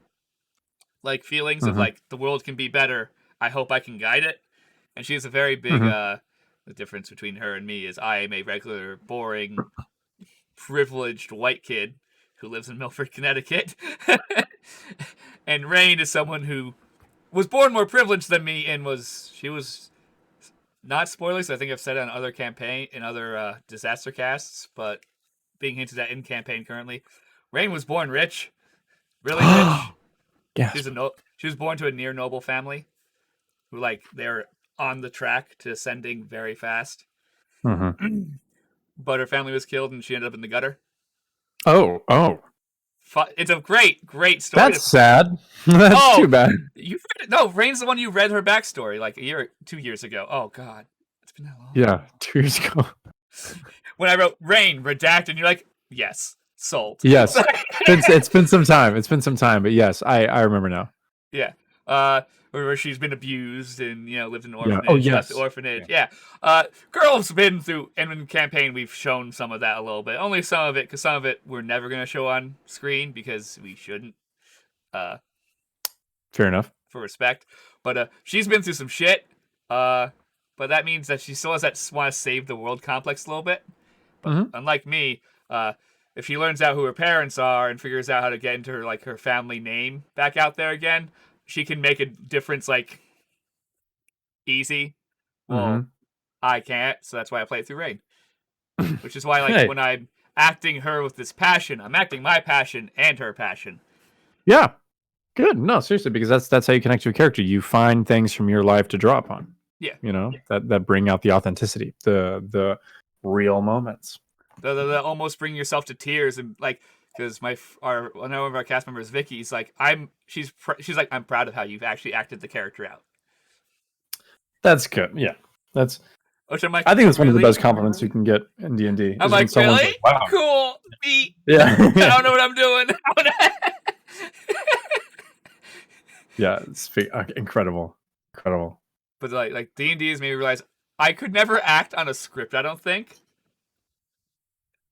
feelings of the world can be better. I hope I can guide it. And she has a very big The difference between her and me is I am a regular, boring, privileged white kid who lives in Milford, Connecticut. And Rain is someone who was born more privileged than me and she was not spoilers. I think I've said it on other disaster casts, but being hinted at in campaign currently. Rain was born rich, really rich. Yes. She was born to a near noble family who they're on the track to ascending very fast. Mm-hmm. But her family was killed and she ended up in the gutter. Oh. It's a great story. That's sad. That's too bad. No, Rain's the one you read her backstory 2 years ago. Oh God, it's been that long. Yeah, 2 years ago. When I wrote Rain redacted, you're like, yes, sold. Yes, it's been some time. It's been some time, but yes, I remember now. Yeah. Where she's been abused and lived in an orphanage. Oh, yes. Left the orphanage. Yeah. Girl's been through, and in the campaign we've shown some of that a little bit. Only some of it, because some of it we're never going to show on screen because we shouldn't. Fair enough. For respect, but she's been through some shit. But that means that she still has that want to save the world complex a little bit. But unlike me, if she learns out who her parents are and figures out how to get into her family name back out there again, she can make a difference easy. Well, I can't, so that's why I play it through Rain. Which is why when I'm acting her with this passion, I'm acting my passion and her passion. Yeah. Good. No, seriously, because that's how you connect to a character. You find things from your life to draw upon. Yeah. That bring out the authenticity, the real moments. The almost bring yourself to tears and because one of our cast members, Vicky's she's I'm proud of how you've actually acted the character out. That's good. Yeah, that's. Which I'm I think that's one of the best compliments you can get in D&D. I'm like, really? Wow. Cool. Me. Yeah. I don't know what I'm doing. Yeah, it's incredible. But D&D has made me realize I could never act on a script. I don't think.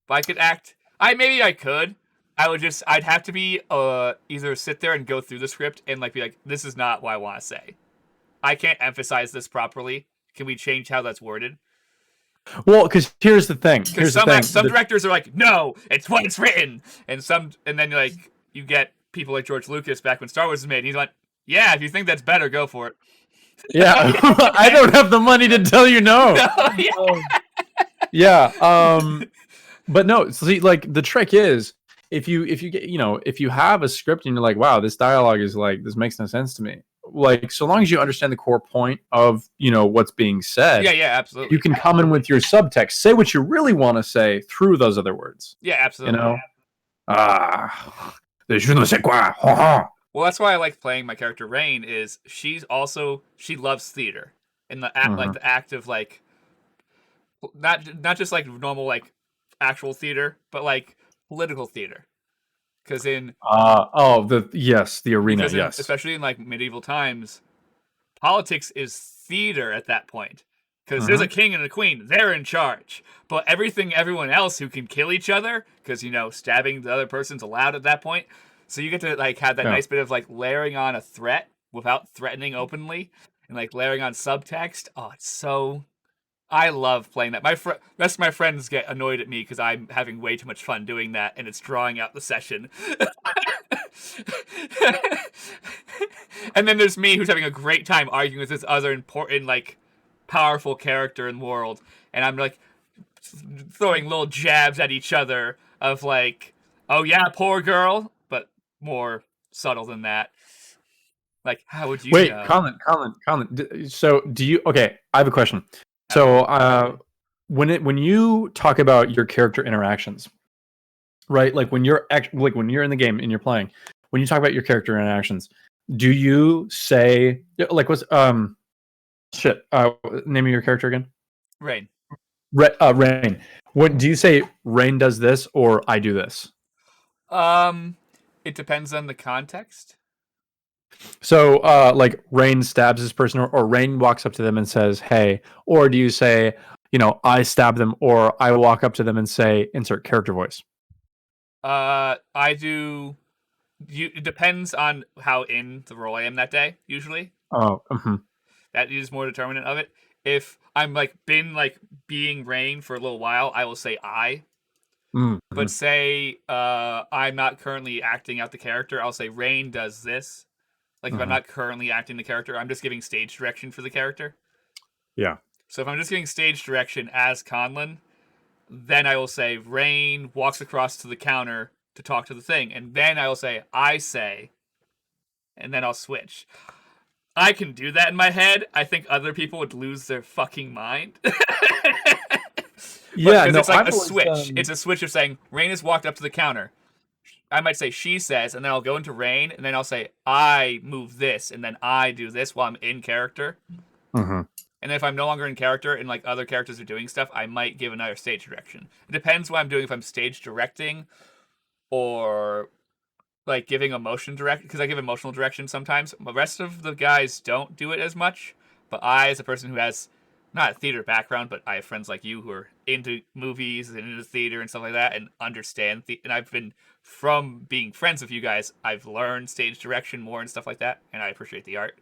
But I could act. Maybe I could. I'd have to be either sit there and go through the script and be like, this is not what I want to say. I can't emphasize this properly. Can we change how that's worded? Well, because here's the thing. Because some directors are like, no, it's what it's written, and then you get people like George Lucas back when Star Wars was made. And he's like, yeah, if you think that's better, go for it. Yeah, I don't have the money to tell you no. Yeah. But no, see, the trick is if you get if you have a script and you're like, wow, this dialogue is this makes no sense to me. So long as you understand the core point of what's being said, yeah, absolutely, you can come in with your subtext, say what you really want to say through those other words. Yeah, absolutely. Well, that's why I like playing my character Rain. Is she loves theater and the act the act of not just normal actual theater, but political theater. Because in the arena, yes, especially in medieval times, politics is theater at that point. Because there's a king and a queen, they're in charge. But everyone else who can kill each other, because stabbing the other person's allowed at that point. So you get to have that nice bit of layering on a threat without threatening openly, and layering on subtext. Oh, it's so. I love playing that. Rest of my friends get annoyed at me because I'm having way too much fun doing that, and it's drawing out the session. And then there's me, who's having a great time arguing with this other important, powerful character in the world, and I'm throwing little jabs at each other of oh yeah, poor girl, but more subtle than that. How would you? Wait, Conlan. So do you? Okay, I have a question. So when you talk about your character interactions, right? When you're when you're in the game and you're playing, when you talk about your character interactions, do you say what's name of your character again? Rain. Rain. What do you say? Rain does this, or I do this? It depends on the context. So, Rain stabs this person, or Rain walks up to them and says, "Hey," or do you say, I stab them, or I walk up to them and say, "Insert character voice"? I do. It depends on how in the role I am that day. Usually, Oh, that is more determinant of it. if I'm like been like being Rain for a little while, I will say I. But say I'm not currently acting out the character, I'll say Rain does this. Like if I'm not currently acting the character, I'm just giving stage direction for the character. Yeah. So if I'm just giving stage direction as Conlan, then I will say Rain walks across to the counter to talk to the thing, and then I will say I say, and then I'll switch. I can do that in my head. I think other people would lose their fucking mind. Yeah, because no, it's like I've a always switch. done- It's a switch of saying Rain has walked up to the counter. I might say she says, and then I'll go into Rain, and then I'll say I move this, and then I do this while I'm in character. Mhm. And if I'm no longer in character and like other characters are doing stuff, I might give another stage direction. It depends what I'm doing. If I'm stage directing or like giving emotion direct, because I give emotional direction sometimes. The rest of the guys don't do it as much. But I, as a person who has not a theater background, but I have friends like you who are into movies and into theater and stuff like that and understand. And I've been, from being friends with you guys, I've learned stage direction more and stuff like that. And I appreciate the art.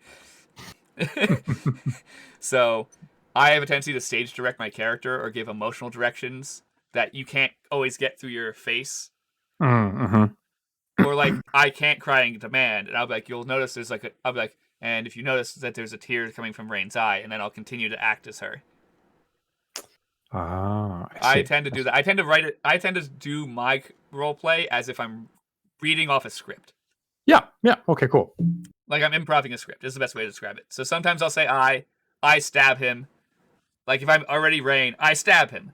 So I have a tendency to stage direct my character or give emotional directions that you can't always get through your face. Mhm. Or like I can't cry in demand, and I'll be like, you'll notice there's like I'll be like, and if you notice that there's a tear coming from Rain's eye, and then I'll continue to act as her. Ah, I see. tend to do that. I tend to write it. I tend to do my role play as if I'm reading off a script. Yeah. Okay, cool. Like I'm improvising a script is the best way to describe it. So sometimes I'll say I stab him. Like if I'm already Rain, I stab him.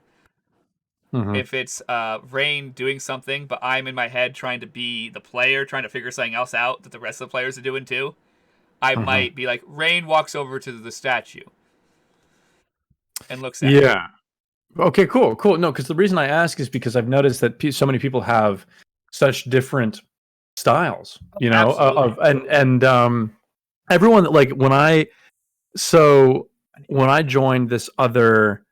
Mhm. If it's Rain doing something, but I'm in my head trying to be the player, trying to figure something else out that the rest of the players are doing too, I might be like, Rain walks over to the statue and looks at it. Yeah. Okay, cool. No, because the reason I ask is because I've noticed that so many people have such different styles, you know, Absolutely. and everyone like when I joined this other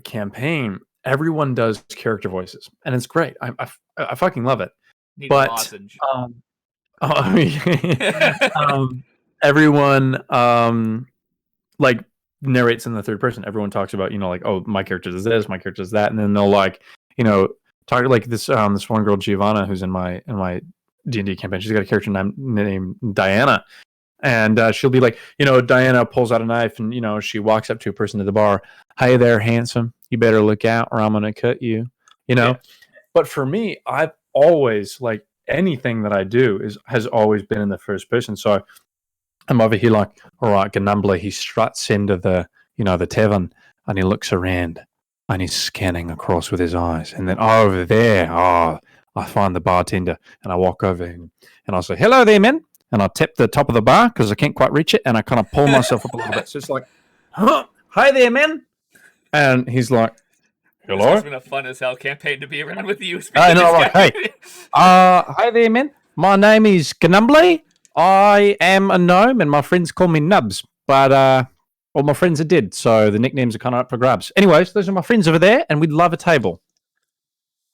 campaign, everyone does character voices, and it's great. I fucking love it. Need a But lozenge. everyone like narrates in the third person. Everyone talks about, you know, like, oh, my character does this, my character does that, and then they'll like, you know, talk like this this one girl Giovanna who's in my D&D campaign. She's got a character named Diana. And she'll be like, you know, Diana pulls out a knife and, you know, she walks up to a person at the bar. Hey there, handsome. You better look out or I'm going to cut you, you know? Yeah. But for me, I've always, like, anything that I do has always been in the first person. So I'm over here like, all right, Ganumbler, he struts into the, you know, the tavern and he looks around and he's scanning across with his eyes. And then over there, I find the bartender and I walk over and I'll say, hello there, man. And I tap the top of the bar because I can't quite reach it, and I kind of pull myself up a little bit. So it's like, huh, hi there, man. And he's like, hello. This has been a fun as hell campaign to be around with you. I know, like, hey, hi there, man. My name is Canumbley. I am a gnome, and my friends call me Nubs, but all my friends are dead, so the nicknames are kind of up for grabs. Anyways, those are my friends over there, and we'd love a table.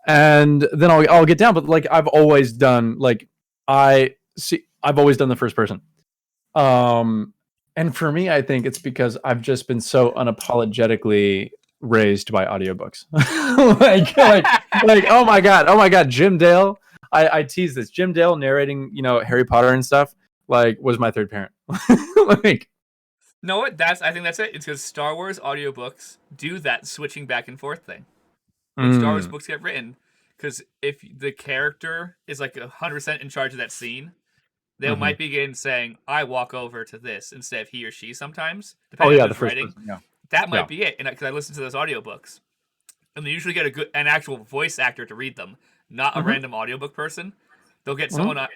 And then I'll get down, but like I've always done, like I've always done the first person. And for me, I think it's because I've just been so unapologetically raised by audiobooks. like, oh my God, Jim Dale. I tease this. Jim Dale narrating, you know, Harry Potter and stuff, like, was my third parent. Like, no, what? I think that's it. It's because Star Wars audiobooks do that switching back and forth thing. When Star Wars books get written, because if the character is like 100% in charge of that scene, they might begin saying, I walk over to this instead of he or she sometimes. Depending on the first writing. Person, that might be it. And because I listen to those audiobooks. And they usually get an actual voice actor to read them, not a random audiobook person. They'll get someone on,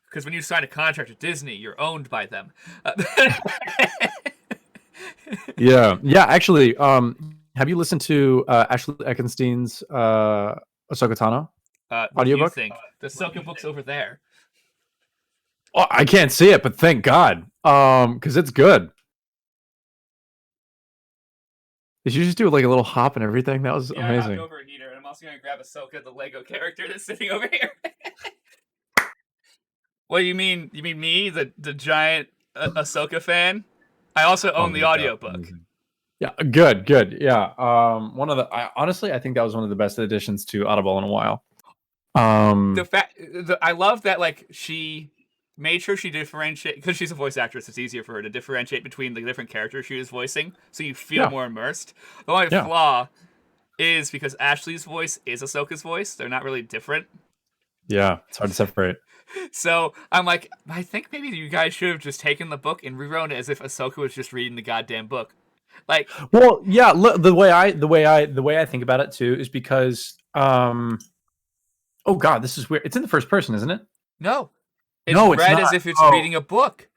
because when you sign a contract with Disney, you're owned by them. Yeah. Actually, have you listened to Ashley Eckenstein's Ahsoka Tano audiobook? The Ahsoka book's over there. Oh, I can't see it, but thank God, because it's good. Did you just do like a little hop and everything? That was amazing. I hopped over a heater, and I'm also going to grab Ahsoka, the Lego character that's sitting over here. What do you mean? You mean me, the giant Ahsoka fan? I also own the audiobook. Yeah, good. Yeah. Honestly, I think that was one of the best additions to Audible in a while. I love that like she made sure she differentiate because she's a voice actress. It's easier for her to differentiate between the different characters she was voicing, so you feel more immersed. The only flaw is because Ashley's voice is Ahsoka's voice. They're not really different. Yeah, it's hard to separate. So I'm like, I think maybe you guys should have just taken the book and rewrote it as if Ahsoka was just reading the goddamn book. Like, well, yeah. Look, the way I think about it too is because, oh god, this is weird. It's in the first person, isn't it? no, It's read not. as if it's reading a book.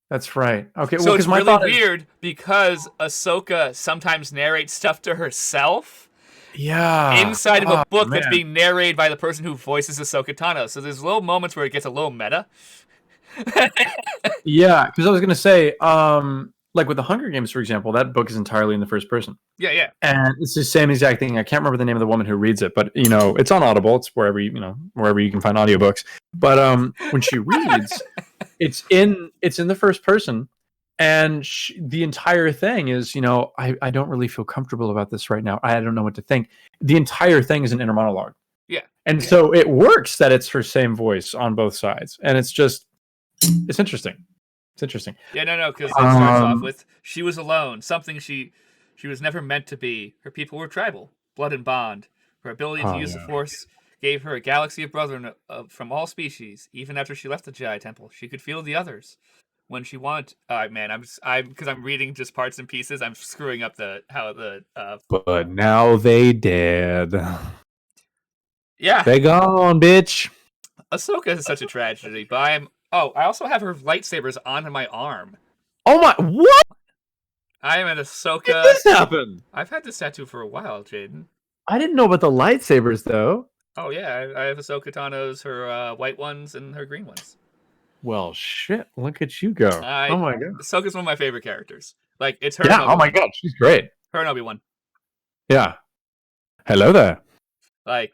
That's right. Okay, So well, it's my really thought weird because Ahsoka sometimes narrates stuff to herself. Inside of a book that's being narrated by the person who voices Ahsoka Tano. So there's little moments where it gets a little meta. Yeah, because I was gonna say, like with the Hunger Games, for example, that book is entirely in the first person. Yeah. And it's the same exact thing. I can't remember the name of the woman who reads it, but it's on Audible. It's wherever you can find audiobooks. But when she reads, it's in the first person, and the entire thing is, I don't really feel comfortable about this right now. I don't know what to think. The entire thing is an inner monologue. Yeah. And so it works that it's her same voice on both sides, and it's interesting. It's interesting. Yeah, no, because it starts off with she was alone, something she was never meant to be. Her people were tribal, blood and bond. Her ability to use the Force gave her a galaxy of brethren from all species. Even after she left the Jedi Temple, she could feel the others when she wanted. Man, because I'm reading just parts and pieces. I'm screwing up But now they dead. Yeah, they gone, bitch. Ahsoka is such a tragedy, but I also have her lightsabers on my arm. Oh my, what? I am an Ahsoka. Did this happen? I've had this tattoo for a while, Jaden. I didn't know about the lightsabers, though. Oh, yeah, I have Ahsoka Tano's, her white ones and her green ones. Well, shit, look at you go. Oh my god. Ahsoka's one of my favorite characters. Like, it's her. Yeah, oh my god, she's great. Her and Obi-Wan. Yeah. Hello there. Like,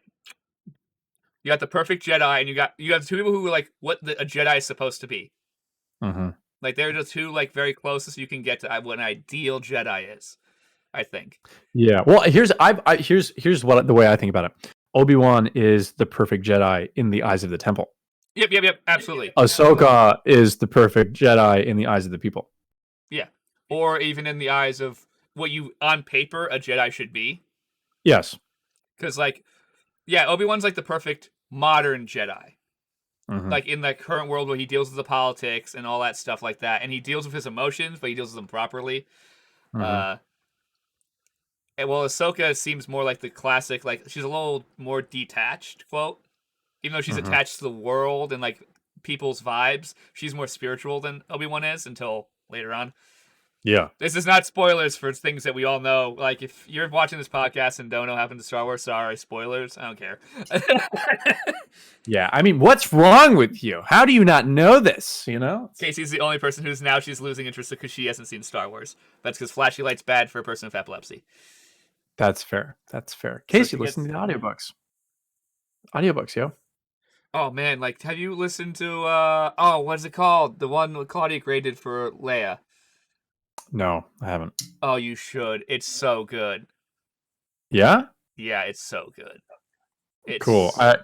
you got the perfect Jedi, and you got two people who are like what a Jedi is supposed to be. Mm-hmm. Like they're the two like very closest you can get to what an ideal Jedi is, I think. Yeah. Well, here's what the way I think about it. Obi-Wan is the perfect Jedi in the eyes of the Temple. Yep. Absolutely. Ahsoka is the perfect Jedi in the eyes of the people. Yeah. Or even in the eyes of what you on paper a Jedi should be. Yes. Because Obi-Wan's like the perfect modern Jedi. Mm-hmm. Like in the current world where he deals with the politics and all that stuff like that. And he deals with his emotions, but he deals with them properly. Mm-hmm. Ahsoka seems more like the classic, like she's a little more detached, quote. Even though she's attached to the world and like people's vibes, she's more spiritual than Obi-Wan is until later on. Yeah. This is not spoilers for things that we all know. Like, if you're watching this podcast and don't know what happened to Star Wars, sorry, spoilers. I don't care. Yeah, I mean, what's wrong with you? How do you not know this, Casey's the only person she's losing interest because she hasn't seen Star Wars. That's because flashy light's bad for a person with epilepsy. That's fair. Casey, listen to the audiobooks. Audiobooks, yo. Oh, man, like, have you listened to, what's it called? The one Claudia graded for Leia. No, I haven't. Oh, you should. It's so good. Yeah? Yeah, it's so good. It's cool. I'll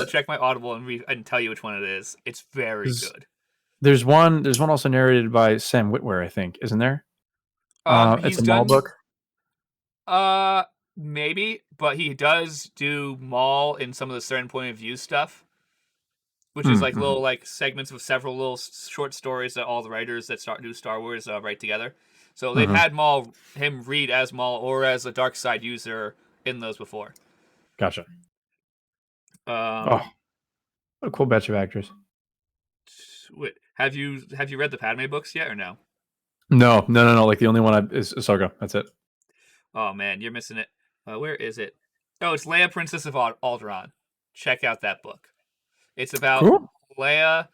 check my Audible and tell you which one it is. It's very good. There's one also narrated by Sam Witwer, I think, isn't there? It's a Maul book. Maybe, but he does do Maul in some of the certain point of view stuff. Which is like little like segments of several little short stories that all the writers that do Star Wars write together. So they've had him read as Maul or as a dark side user in those before. Gotcha. What a cool batch of actors. Wait, have you read the Padme books yet or no? No. Like the only one is Ahsoka. That's it. Oh man, you're missing it. Where is it? Oh, it's Leia, Princess of Alderaan. Check out that book. It's about Leia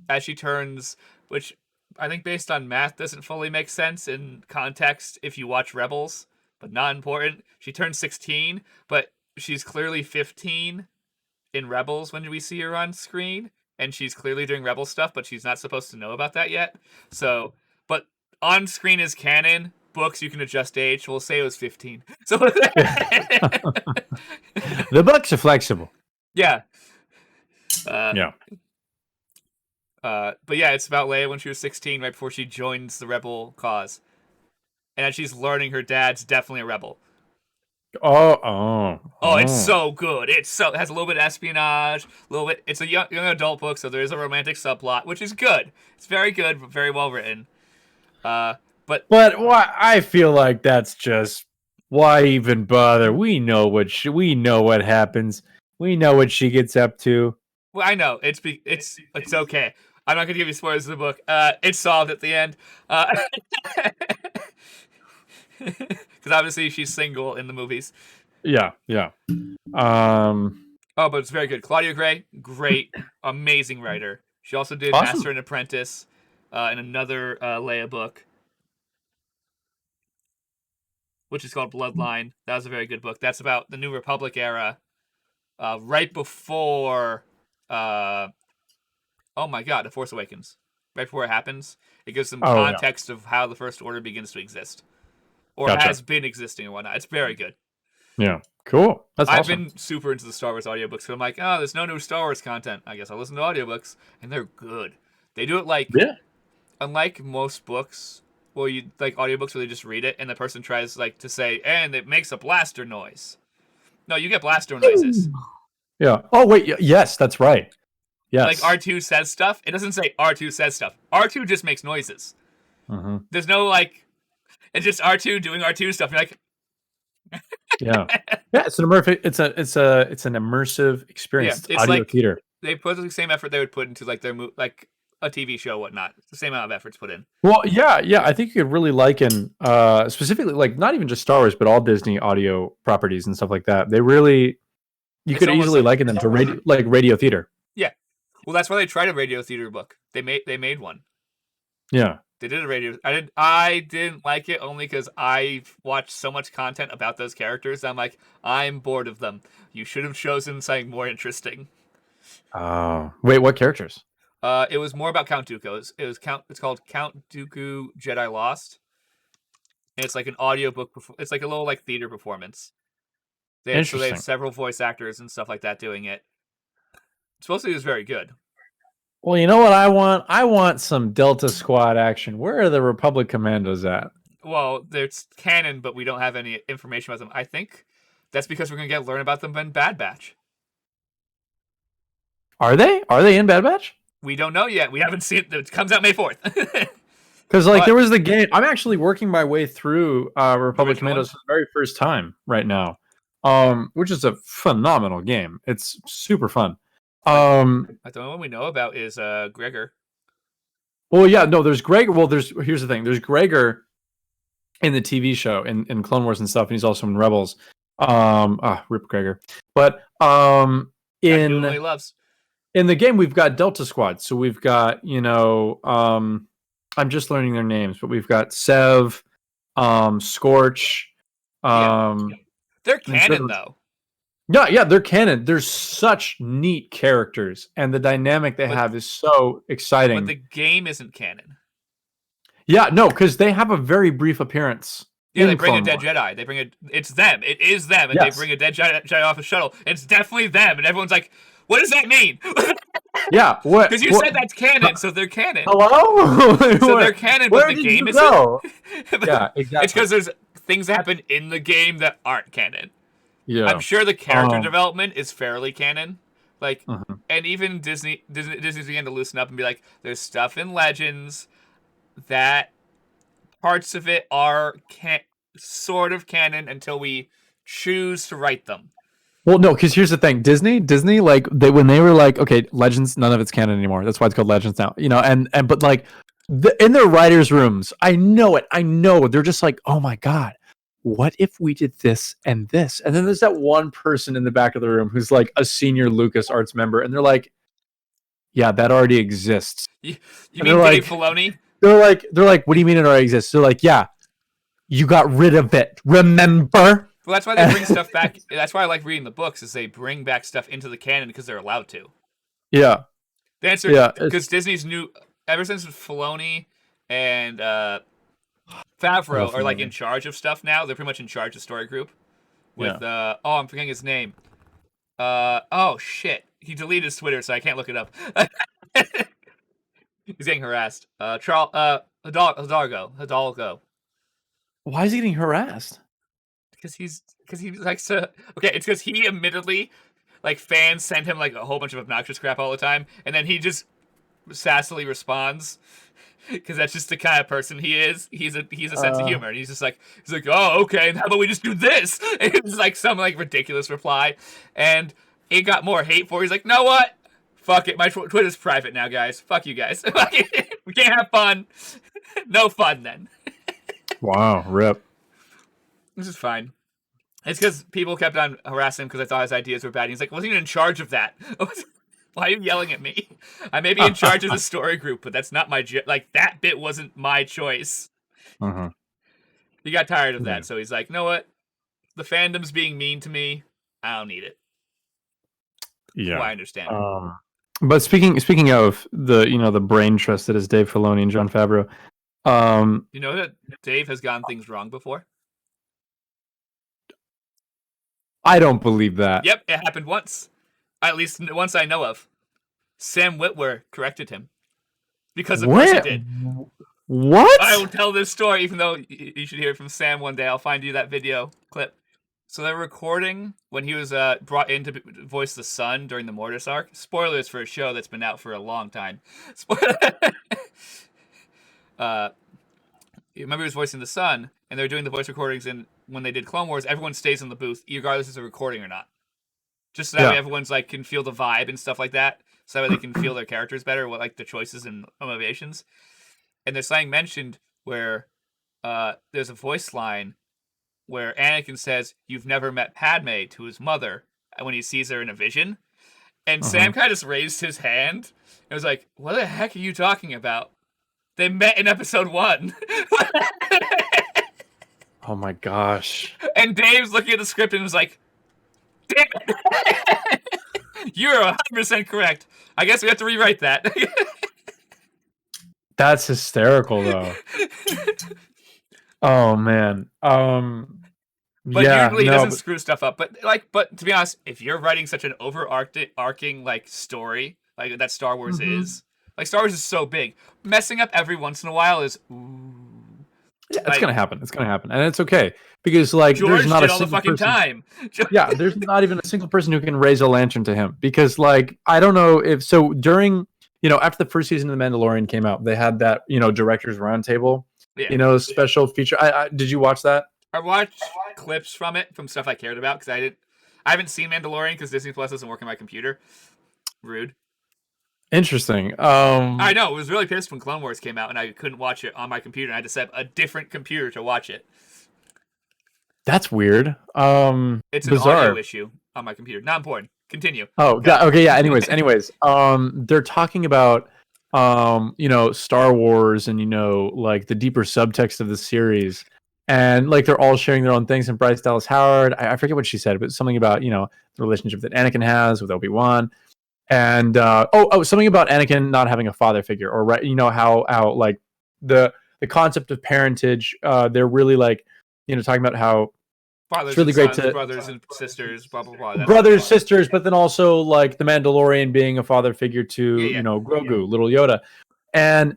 as she turns, which I think based on math doesn't fully make sense in context if you watch Rebels, but not important. She turns 16, but she's clearly 15 in Rebels when we see her on screen, and she's clearly doing Rebel stuff, but she's not supposed to know about that yet. So, but on screen is canon. Books you can adjust age. So we'll say it was 15. So The books are flexible. yeah. Yeah. But yeah, it's about Leia when she was 16, right before she joins the rebel cause, and as she's learning, her dad's definitely a rebel. Oh, It's so good. It has a little bit of espionage, a little bit. It's a young adult book, so there is a romantic subplot, which is good. It's very good, but very well written. But why? I feel like that's just why even bother? We know what happens. We know what she gets up to. well, I know it's okay. I'm not gonna give you spoilers of the book. It's solved at the end. Because obviously she's single in the movies. Yeah. Oh, but it's very good. Claudia Gray, great, amazing writer. She also did Awesome. Master and Apprentice, in another Leia book, which is called Bloodline. That was a very good book. That's about the New Republic era, right before, oh my God, The Force Awakens. Right before it happens, it gives some context of how the First Order begins to exist, or has been existing and whatnot. It's very good. Yeah, cool. That's I've awesome. been super into the Star Wars audiobooks, so I'm like, oh, there's no new Star Wars content. I guess I'll listen to audiobooks, and they're good. They do it unlike most books, well, you like audiobooks where they just read it, and the person tries to say, and it makes a blaster noise. No, you get blaster noises. Yeah. Oh wait, yes, that's right. Yes. Like R2 says stuff. It doesn't say R2 says stuff. R2 just makes noises. Mm-hmm. There's no it's just R2 doing R2 stuff. You're like, yeah. It's an immersive. It's an immersive experience. Yeah, it's audio theater. They put the same effort they would put into their a TV show, whatnot. It's the same amount of efforts put in. Well, yeah. I think you could really liken, specifically, not even just Star Wars, but all Disney audio properties and stuff like that. They really, you could easily liken them to radio theater. Yeah. Well, that's why they tried a radio theater book. They made one. Yeah. They did a radio. I didn't like it only because I watched so much content about those characters. I'm like, I'm bored of them. You should have chosen something more interesting. Wait, what characters? It was more about Count Dooku. It's called Count Dooku Jedi Lost. And it's like an audiobook. It's like a little theater performance. They had several voice actors and stuff like that doing it. Supposedly it was very good. Well, you know what I want? I want some Delta Squad action. Where are the Republic Commandos at? Well, there's canon, but we don't have any information about them. I think that's because we're going to learn about them in Bad Batch. Are they? Are they in Bad Batch? We don't know yet. We haven't seen it. It comes out May 4th. Because there was the game. I'm actually working my way through Republic Commandos for the very first time right now, which is a phenomenal game. It's super fun. The only one we know about is Gregor. Well, yeah, no, there's Gregor. Well, here's the thing. There's Gregor in the TV show in Clone Wars and stuff, and he's also in Rebels. Rip Gregor. But in the game, we've got Delta Squad. So we've got I'm just learning their names, but we've got Sev, Scorch. They're canon though. Yeah, they're canon. They're such neat characters, and the dynamic they have is so exciting. But the game isn't canon. Yeah, no, because they have a very brief appearance. Yeah, they bring a dead Jedi. They bring it's them. It is them, and Yes. they bring a dead Jedi off a shuttle. It's definitely them, and everyone's like, "What does that mean?" Yeah, what? Because you said that's canon, so they're canon. Hello? So they're canon, but the game isn't. Yeah, exactly. It's because there's things that happen in the game that aren't canon. Yeah, I'm sure the character development is fairly canon. Mhm. And even Disney's began to loosen up and be like, there's stuff in Legends that parts of it are sort of canon until we choose to write them. Well, no, because here's the thing: Disney, when they were like, okay, Legends, none of it's canon anymore. That's why it's called Legends now. But in their writers' rooms, I know they're just like, oh my god, what if we did this and this? And then there's that one person in the back of the room who's like a senior LucasArts member, and they're like, yeah, that already exists. You mean Dave Filoni? They're like, what do you mean it already exists? They're like, yeah, you got rid of it. Remember? Well, that's why they bring stuff back. That's why I like reading the books, is they bring back stuff into the canon because they're allowed to. Yeah. The answer, because Disney's new, ever since Filoni and Favreau are like in charge of stuff now. They're pretty much in charge of story group. With I'm forgetting his name. Oh shit, he deleted his Twitter, so I can't look it up. He's getting harassed. Hidalgo. Why is he getting harassed? Because he likes to. Okay, it's because he admittedly, like, fans send him like a whole bunch of obnoxious crap all the time, and then he just sassily responds. Because that's just the kind of person he is. He's a sense of humor, and he's like, oh, okay, and how about we just do this? And it was like some like ridiculous reply, and it got more hate for. He's like, know what? Fuck it, my Twitter's private now, guys. Fuck you guys. We can't have fun. No fun then. Wow, rip. This is fine. It's because people kept on harassing him because I thought his ideas were bad. He's like, wasn't even in charge of that. Why are you yelling at me? I may be in charge of the story group, but that's not my that bit wasn't my choice. He got tired of that, so he's like, you know what? The fandom's being mean to me. I don't need it. Yeah, well, I understand. But speaking of the brain trust that is Dave Filoni and Jon Favreau, you know that Dave has gotten things wrong before? I don't believe that. Yep, it happened once. At least once I know of. Sam Witwer corrected him. Because of course he did. What? I will tell this story, even though you should hear it from Sam one day. I'll find you that video clip. So they're recording when he was brought in to voice the Sun during the Mortis arc. Spoilers for a show that's been out for a long time. You remember he was voicing the Sun, and they were doing the voice recordings, and when they did Clone Wars, everyone stays in the booth, regardless if it's a recording or not. Just so that way everyone's like can feel the vibe and stuff like that. So that way they can feel their characters better, what like the choices and motivations. And there's something mentioned where there's a voice line where Anakin says, "You've never met Padme," to his mother when he sees her in a vision. And Sam kind of just raised his hand and was like, "What the heck are you talking about? They met in episode 1. Oh my gosh. And Dave's looking at the script and was like, damn it. You're 100% correct. I guess we have to rewrite that. That's hysterical, though. Oh man. But usually he doesn't screw stuff up. But to be honest, if you're writing such an overarching like story like that Star Wars is, like Star Wars is so big, messing up every once in a while is yeah, it's gonna happen. It's gonna happen, and it's okay because like George there's not did a all the single fucking person, time. Yeah, there's not even a single person who can raise a lantern to him because like I don't know if so during after the first season of The Mandalorian came out, they had that directors roundtable, special feature. Did you watch that? I watched clips from it from stuff I cared about because I haven't seen Mandalorian because Disney Plus doesn't work on my computer. Rude. Interesting. I know, it was really pissed when Clone Wars came out and I couldn't watch it on my computer and I had to set up a different computer to watch it. That's weird. It's an bizarre. audio issue on my computer. Not important. Continue. Oh, God. Okay, yeah. Anyways, they're talking about Star Wars and like the deeper subtext of the series. And like they're all sharing their own things. And Bryce Dallas Howard, I forget what she said, but something about the relationship that Anakin has with Obi-Wan. And something about Anakin not having a father figure, or how like the concept of parentage. They're really like talking about how fathers it's really great to brothers and sisters, blah blah blah. Brothers, sisters, but then also like the Mandalorian being a father figure to Grogu, little Yoda, and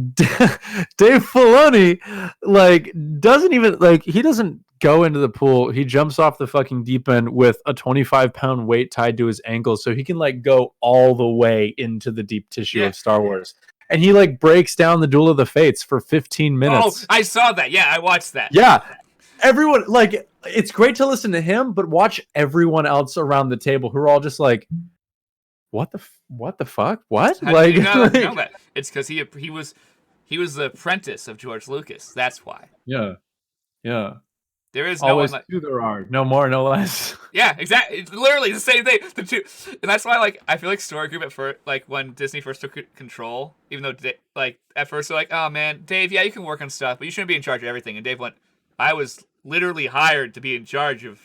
Dave Filoni like doesn't even like he doesn't go into the pool. He jumps off the fucking deep end with a 25-pound weight tied to his ankle so he can like go all the way into the deep tissue of Star Wars. And he like breaks down the Duel of the Fates for 15 minutes. Oh, I saw that. Yeah, I watched that. Yeah. Everyone like it's great to listen to him, but watch everyone else around the table who are all just like what the fuck? What? How like, do you know that? It's because he was the apprentice of George Lucas. That's why. Yeah. Yeah. There is no always one two there are. No more, no less. Yeah, exactly. It's literally the same thing. The two, and that's why like I feel like Story Group at first, like when Disney first took control, even though like at first they're like, oh man, Dave, yeah, you can work on stuff, but you shouldn't be in charge of everything. And Dave went, I was literally hired to be in charge of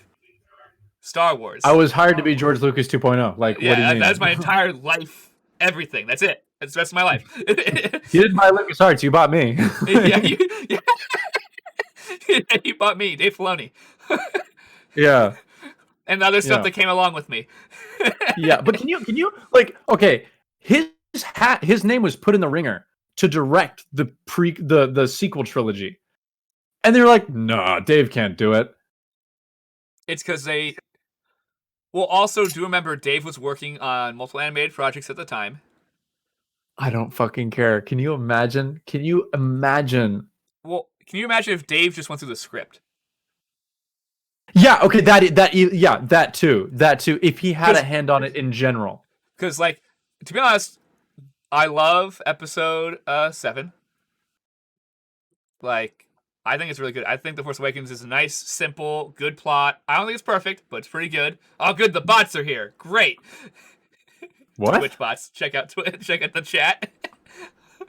Star Wars. I was hired to be George Lucas 2.0. Like, yeah, what do you mean? That's my entire life. Everything. That's it. That's the rest of my life. You didn't buy LucasArts. You bought me. yeah, He bought me, Dave Filoni. Yeah. And the other stuff Yeah. that came along with me. Yeah, but can you like, okay, his name was put in the ringer to direct the sequel trilogy. And they're like, "Nah, Dave can't do it." It's because they... Well, also, do remember Dave was working on multiple animated projects at the time. I don't fucking care. Can you imagine? Can you imagine? Well, can you imagine if Dave just went through the script? Yeah, okay, that too. If he had a hand on it in general. Because, like, to be honest, I love episode 7. Like, I think it's really good. I think The Force Awakens is a nice, simple, good plot. I don't think it's perfect, but it's pretty good. Oh, good, the bots are here. Great. What? Twitch bots. Check out check out the chat.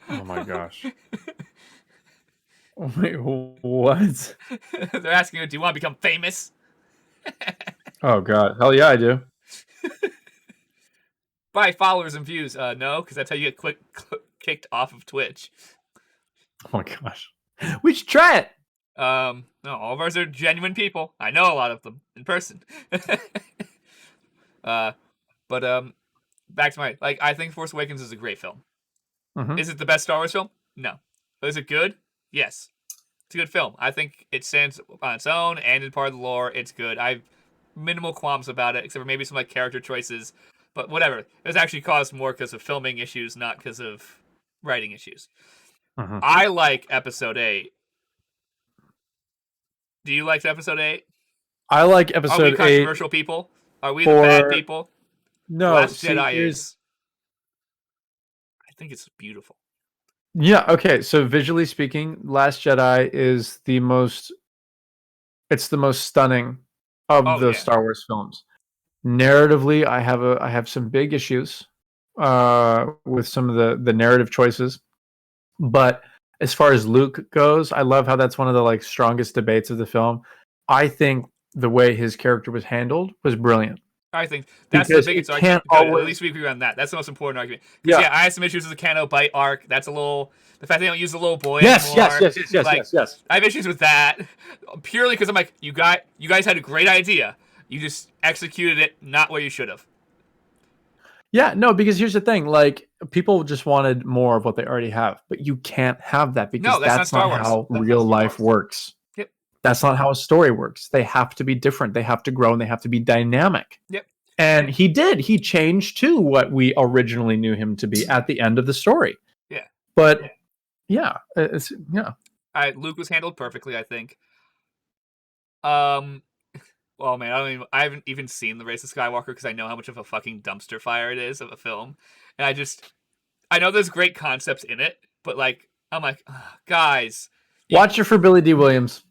Oh my gosh. Wait, what? They're asking you, do you want to become famous? Oh god. Hell yeah, I do. By followers and views. No, because that's how you get kicked off of Twitch. Oh my gosh. We should try it. No, all of ours are genuine people. I know a lot of them in person. But back to my, like, I think Force Awakens is a great film. Mhm. Is it the best Star Wars film? No. But is it good? Yes. It's a good film. I think it stands on its own and in part of the lore. It's good. I've minimal qualms about it, except for maybe some like character choices. But whatever. It was actually caused more because of filming issues, not because of writing issues. Mhm. I like Episode 8. Do you like Episode 8? I like Are we episode 8. controversial people? Are we the bad people? No, Last see, Jedi here's- is. I think it's beautiful. Yeah, okay. So visually speaking, Last Jedi is the most stunning of Oh, the yeah. Star Wars films. Narratively, I have some big issues with some of the narrative choices. But as far as Luke goes, I love how that's one of the like strongest debates of the film. I think the way his character was handled was brilliant. I think that's Because the biggest it argument. can't Good, always- At least we agree on that. That's the most important argument. Because yeah, I have some issues with the Cano bite arc. That's a little. The fact they don't use the little boy Yes, anymore. yes. I have issues with that purely because I'm like, you guys had a great idea. You just executed it not where you should have. Yeah, no, because here's the thing: like people just wanted more of what they already have, but you can't have that because No, that's not that's Star not Wars. how That's real not Star life Wars. works. Yep. That's not how a story works. They have to be different. They have to grow, and they have to be dynamic. Yep. And he did. He changed to what we originally knew him to be at the end of the story. Yeah. But yeah, it's Luke was handled perfectly, I think. Well, man, I haven't even seen The Race of Skywalker because I know how much of a fucking dumpster fire it is of a film, and I know there's great concepts in it, but like, I'm like, guys, watch it for Billy D. Williams.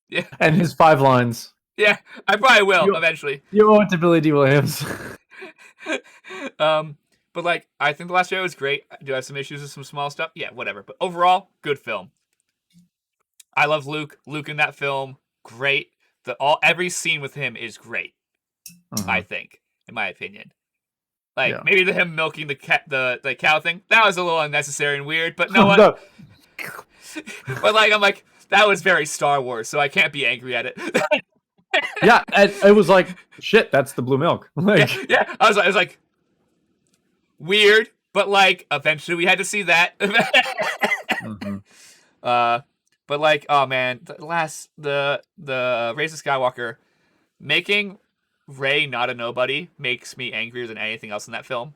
Yeah. And his 5 lines. Yeah, I probably will eventually. You owe it to Billy D. Williams. But like, I think The Last Jedi was great. I do have some issues with some small stuff. Yeah, whatever. But overall, good film. I love Luke. Luke in that film, great. Every scene with him is great. I think, in my opinion. Like maybe him milking the cow thing, that was a little unnecessary and weird. But no one. No. But like, I'm like, that was very Star Wars, so I can't be angry at it. Yeah, it was like shit. That's the blue milk. Like, yeah. I was like, weird, but like, eventually we had to see that. But like, oh man, the Race of Skywalker, making Rey not a nobody makes me angrier than anything else in that film.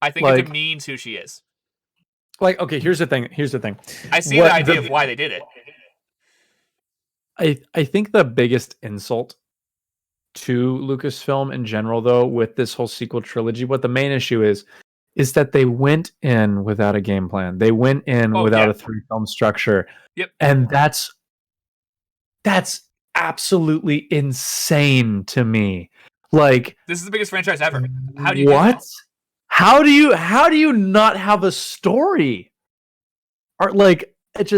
I think it demeans who she is. Like, okay, here's the thing. I see the idea of why they did it. I think the biggest insult to Lucasfilm in general, though, with this whole sequel trilogy, what the main issue is that they went in without a game plan. They went in without a 3-film structure. Yep. And that's absolutely insane to me. Like, this is the biggest franchise ever. How do you what? do that? How do you not have a story? Or like, it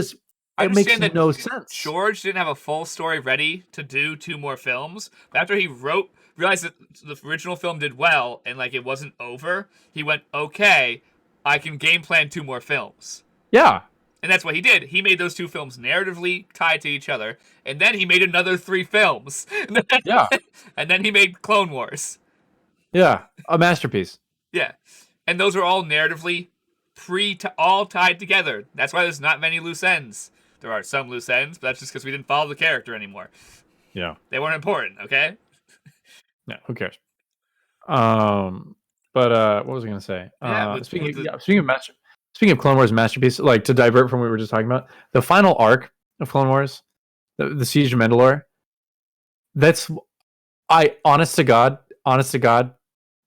makes no sense. George didn't have a full story ready to do 2 more films. But after he realized that the original film did well and like it wasn't over, he went, okay, I can game plan 2 more films. Yeah. And that's what he did. He made those 2 films narratively tied to each other, and then he made another 3 films. Yeah. And then he made Clone Wars. Yeah, a masterpiece. Yeah. And those are all narratively all tied together. That's why there's not many loose ends. There are some loose ends, but that's just because we didn't follow the character anymore. Yeah. They weren't important, okay? Yeah, who cares? But what was I gonna say? Speaking of Clone Wars masterpiece, like to divert from what we were just talking about, the final arc of Clone Wars, the Siege of Mandalore. That's honest to God,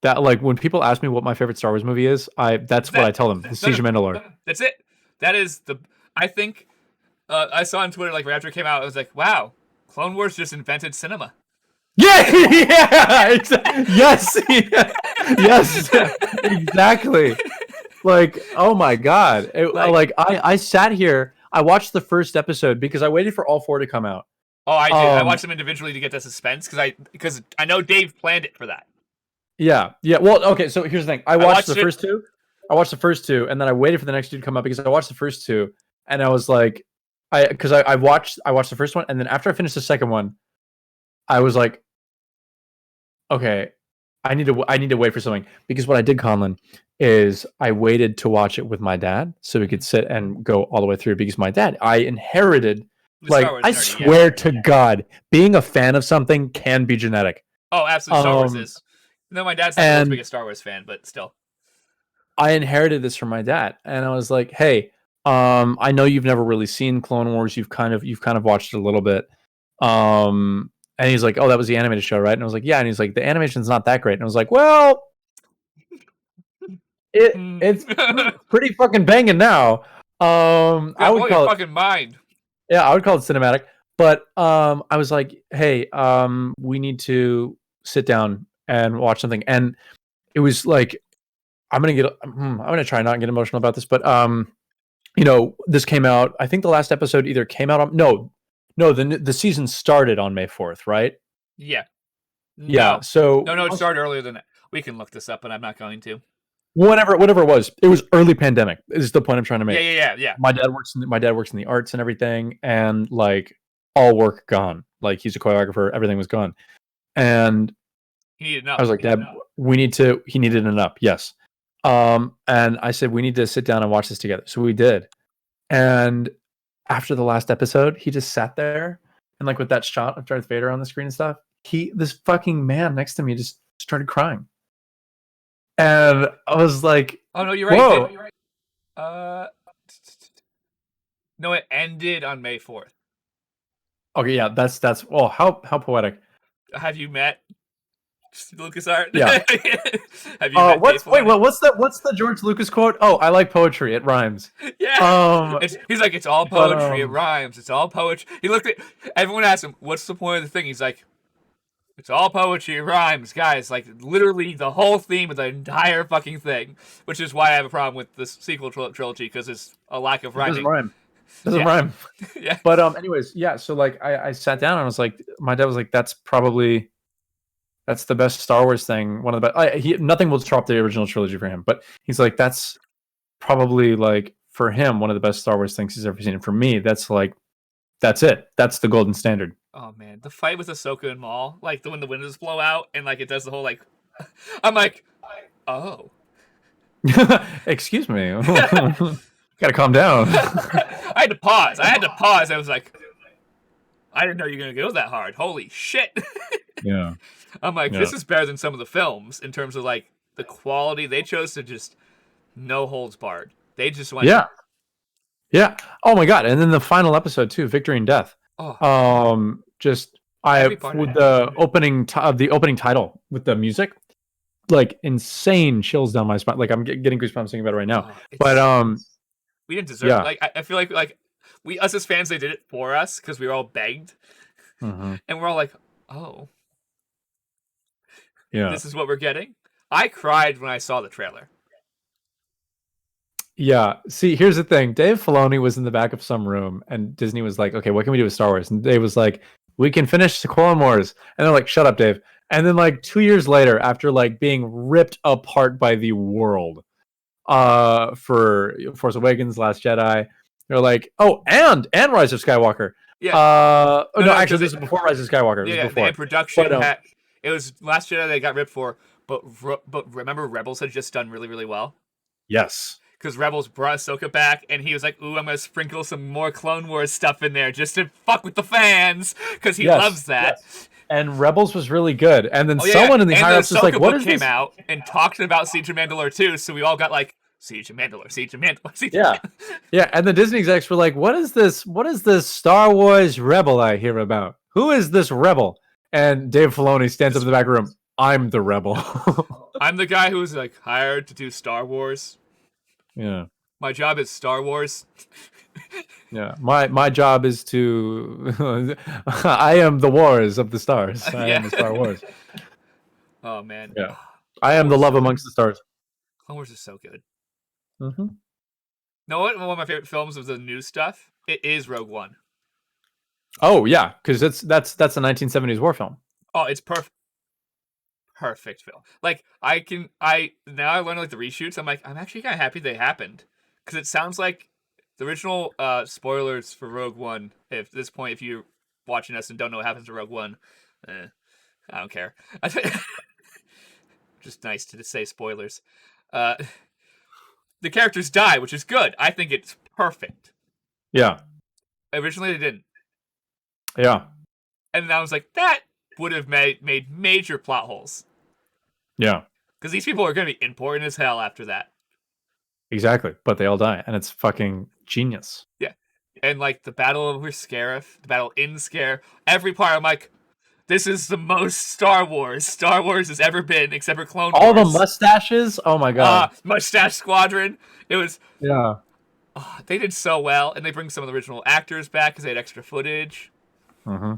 that like when people ask me what my favorite Star Wars movie is, that's what I tell them. The Siege of Mandalore. That's it. That is I think I saw on Twitter like right after it came out, I was like, wow, Clone Wars just invented cinema. Yeah, yes, yes, exactly. Like, oh my God. I sat here, I watched the first episode because I waited for all 4 to come out. Oh, I did. I watched them individually to get the suspense because I know Dave planned it for that. Yeah. Well, okay. So here's the thing. I watched the first 2. I watched the first 2, and then I waited for the next 2 to come up because I watched the first 2, and I was like, I watched the first one, and then after I finished the second one, I was like, okay, I need to wait for something, because what I did, Conlan, is I waited to watch it with my dad so we could sit and go all the way through, because my dad, I inherited, like, I swear to God, being a fan of something can be genetic. Oh, absolutely. Star Wars is. No, my dad's not the world's biggest Star Wars fan, but still. I inherited this from my dad, and I was like, hey, I know you've never really seen Clone Wars. You've kind of watched it a little bit. And he's like, oh, that was the animated show, right? And I was like, yeah. And he's like, the animation's not that great. And I was like, well, it's pretty fucking banging now. I would call it fucking mind. Yeah, I would call it cinematic. But I was like, hey, we need to sit down and watch something. And it was like, I'm gonna try not to get emotional about this, but this came out. I think the last episode either came out on the season started on May 4th, right? Yeah. Yeah. So no, it started earlier than that. We can look this up, but I'm not going to. Whatever it was early pandemic. Is the point I'm trying to make. Yeah. My dad works in the arts and everything, and like all work gone. Like he's a choreographer, everything was gone, and he needed an up. I was like, Dad, he needed an up, yes. And I said, we need to sit down and watch this together. So we did. And after the last episode, he just sat there and like with that shot of Darth Vader on the screen and stuff, this fucking man next to me just started crying. And I was like, oh no, you're right. Whoa. You're right. No, it ended on May 4th. Okay, yeah, that's how poetic. Have you met LucasArts? Yeah. Have you met what's the George Lucas quote? Oh, I like poetry. It rhymes. Yeah. He's like, it's all poetry. It rhymes. It's all poetry. He looked at everyone asked him, what's the point of the thing? He's like, it's all poetry. It rhymes, guys. Like literally the whole theme of the entire fucking thing, which is why I have a problem with this sequel trilogy, because it's a lack of rhyming. Doesn't rhyme. Yeah. But anyways, yeah. So like I sat down and I was like, my dad was like, that's the best Star Wars thing. One of the best. Nothing will top the original trilogy for him, but he's like, that's probably like for him one of the best Star Wars things he's ever seen. And for me, that's it. That's the golden standard. Oh man, the fight with Ahsoka and Maul, like when the windows blow out and like it does the whole like, I'm like, oh, excuse me, gotta calm down. I had to pause. I was like, I didn't know you were gonna go that hard. Holy shit. Yeah. I'm like, this is better than some of the films in terms of like the quality. They chose to just no holds barred. They just went. Yeah. Oh my God. And then the final episode too, Victory and Death. Oh. With the opening title with the music, like insane chills down my spine. Like I'm getting goosebumps thinking about it right now. But we didn't deserve. Yeah. Like I feel like we us as fans, they did it for us because we were all begged, and we're all like, oh. Yeah. This is what we're getting. I cried when I saw the trailer. Yeah. See, here's the thing. Dave Filoni was in the back of some room, and Disney was like, okay, what can we do with Star Wars? And Dave was like, we can finish the Clone Wars. And they're like, shut up, Dave. And then like 2 years later, after like being ripped apart by the world for Force Awakens, Last Jedi, They're like, oh, and Rise of Skywalker. Yeah. No, actually, they- this is before Rise of Skywalker. This Yeah, is before. in production. But, It was Last Jedi they got ripped for, but remember Rebels had just done really, really well. yes. Because Rebels brought Ahsoka back, and he was like, "Ooh, I'm gonna sprinkle some more Clone Wars stuff in there just to fuck with the fans," because he loves that. Yes. And Rebels was really good. And then Oh, yeah, someone in the and higher ups was like, "What book is came this?" out and talked about Siege of Mandalore too, so we all got like Siege of Mandalore, Siege of Mandalore, Siege of Yeah, yeah. And the Disney execs were like, "What is this? What is this Star Wars rebel I hear about? Who is this rebel?" And Dave Filoni stands up in the back room. I'm the rebel. I'm the guy who was like hired to do Star Wars. Yeah. My job is Star Wars. Yeah, my job is to I am the wars of the stars. I am the Star Wars. Oh man. Yeah. I am the love amongst the stars. Clone Wars is so good. Mm-hmm. Know what? One of my favorite films of the new stuff. It is Rogue One. Oh yeah, because that's a 1970s war film. Oh, it's perfect. Perfect film. Like I now I learn like the reshoots. I'm like I'm actually kind of happy they happened because it sounds like the original. Spoilers for Rogue One. If this point, if you're watching us and don't know what happens to Rogue One, I don't care. Just nice to say spoilers. The characters die, which is good. I think it's perfect. Yeah. Originally, they didn't. Yeah. And I was like, that would have made major plot holes. Yeah. Because these people are going to be important as hell after that. Exactly. But they all die, and it's fucking genius. Yeah. And like the battle over Scarif, the battle in Scare, every part I'm like, this is the most Star Wars has ever been, except for Clone Wars. All the mustaches? Oh my god. Mustache Squadron. It was... Yeah. They did so well, and they bring some of the original actors back because they had extra footage. Mm-hmm.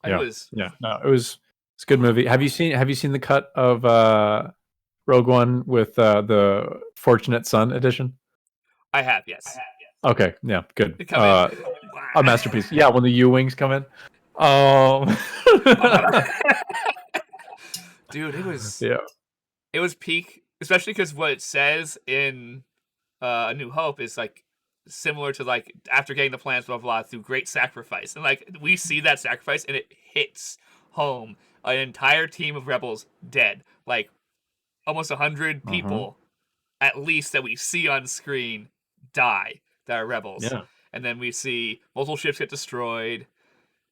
It was... Yeah. No, it's a good movie. Have you seen the cut of Rogue One with the Fortunate Son edition? I have, yes. Okay, yeah, good. They come in. A masterpiece. Yeah, when the U-Wings come in. Dude, it was... Yeah. It was peak, especially because what it says in A New Hope is like similar to like after getting the plans, blah, blah, blah, through great sacrifice. And like we see that sacrifice and it hits home. An entire team of rebels dead. Like almost 100 people at least that we see on screen die that are rebels. Yeah. And then we see multiple ships get destroyed.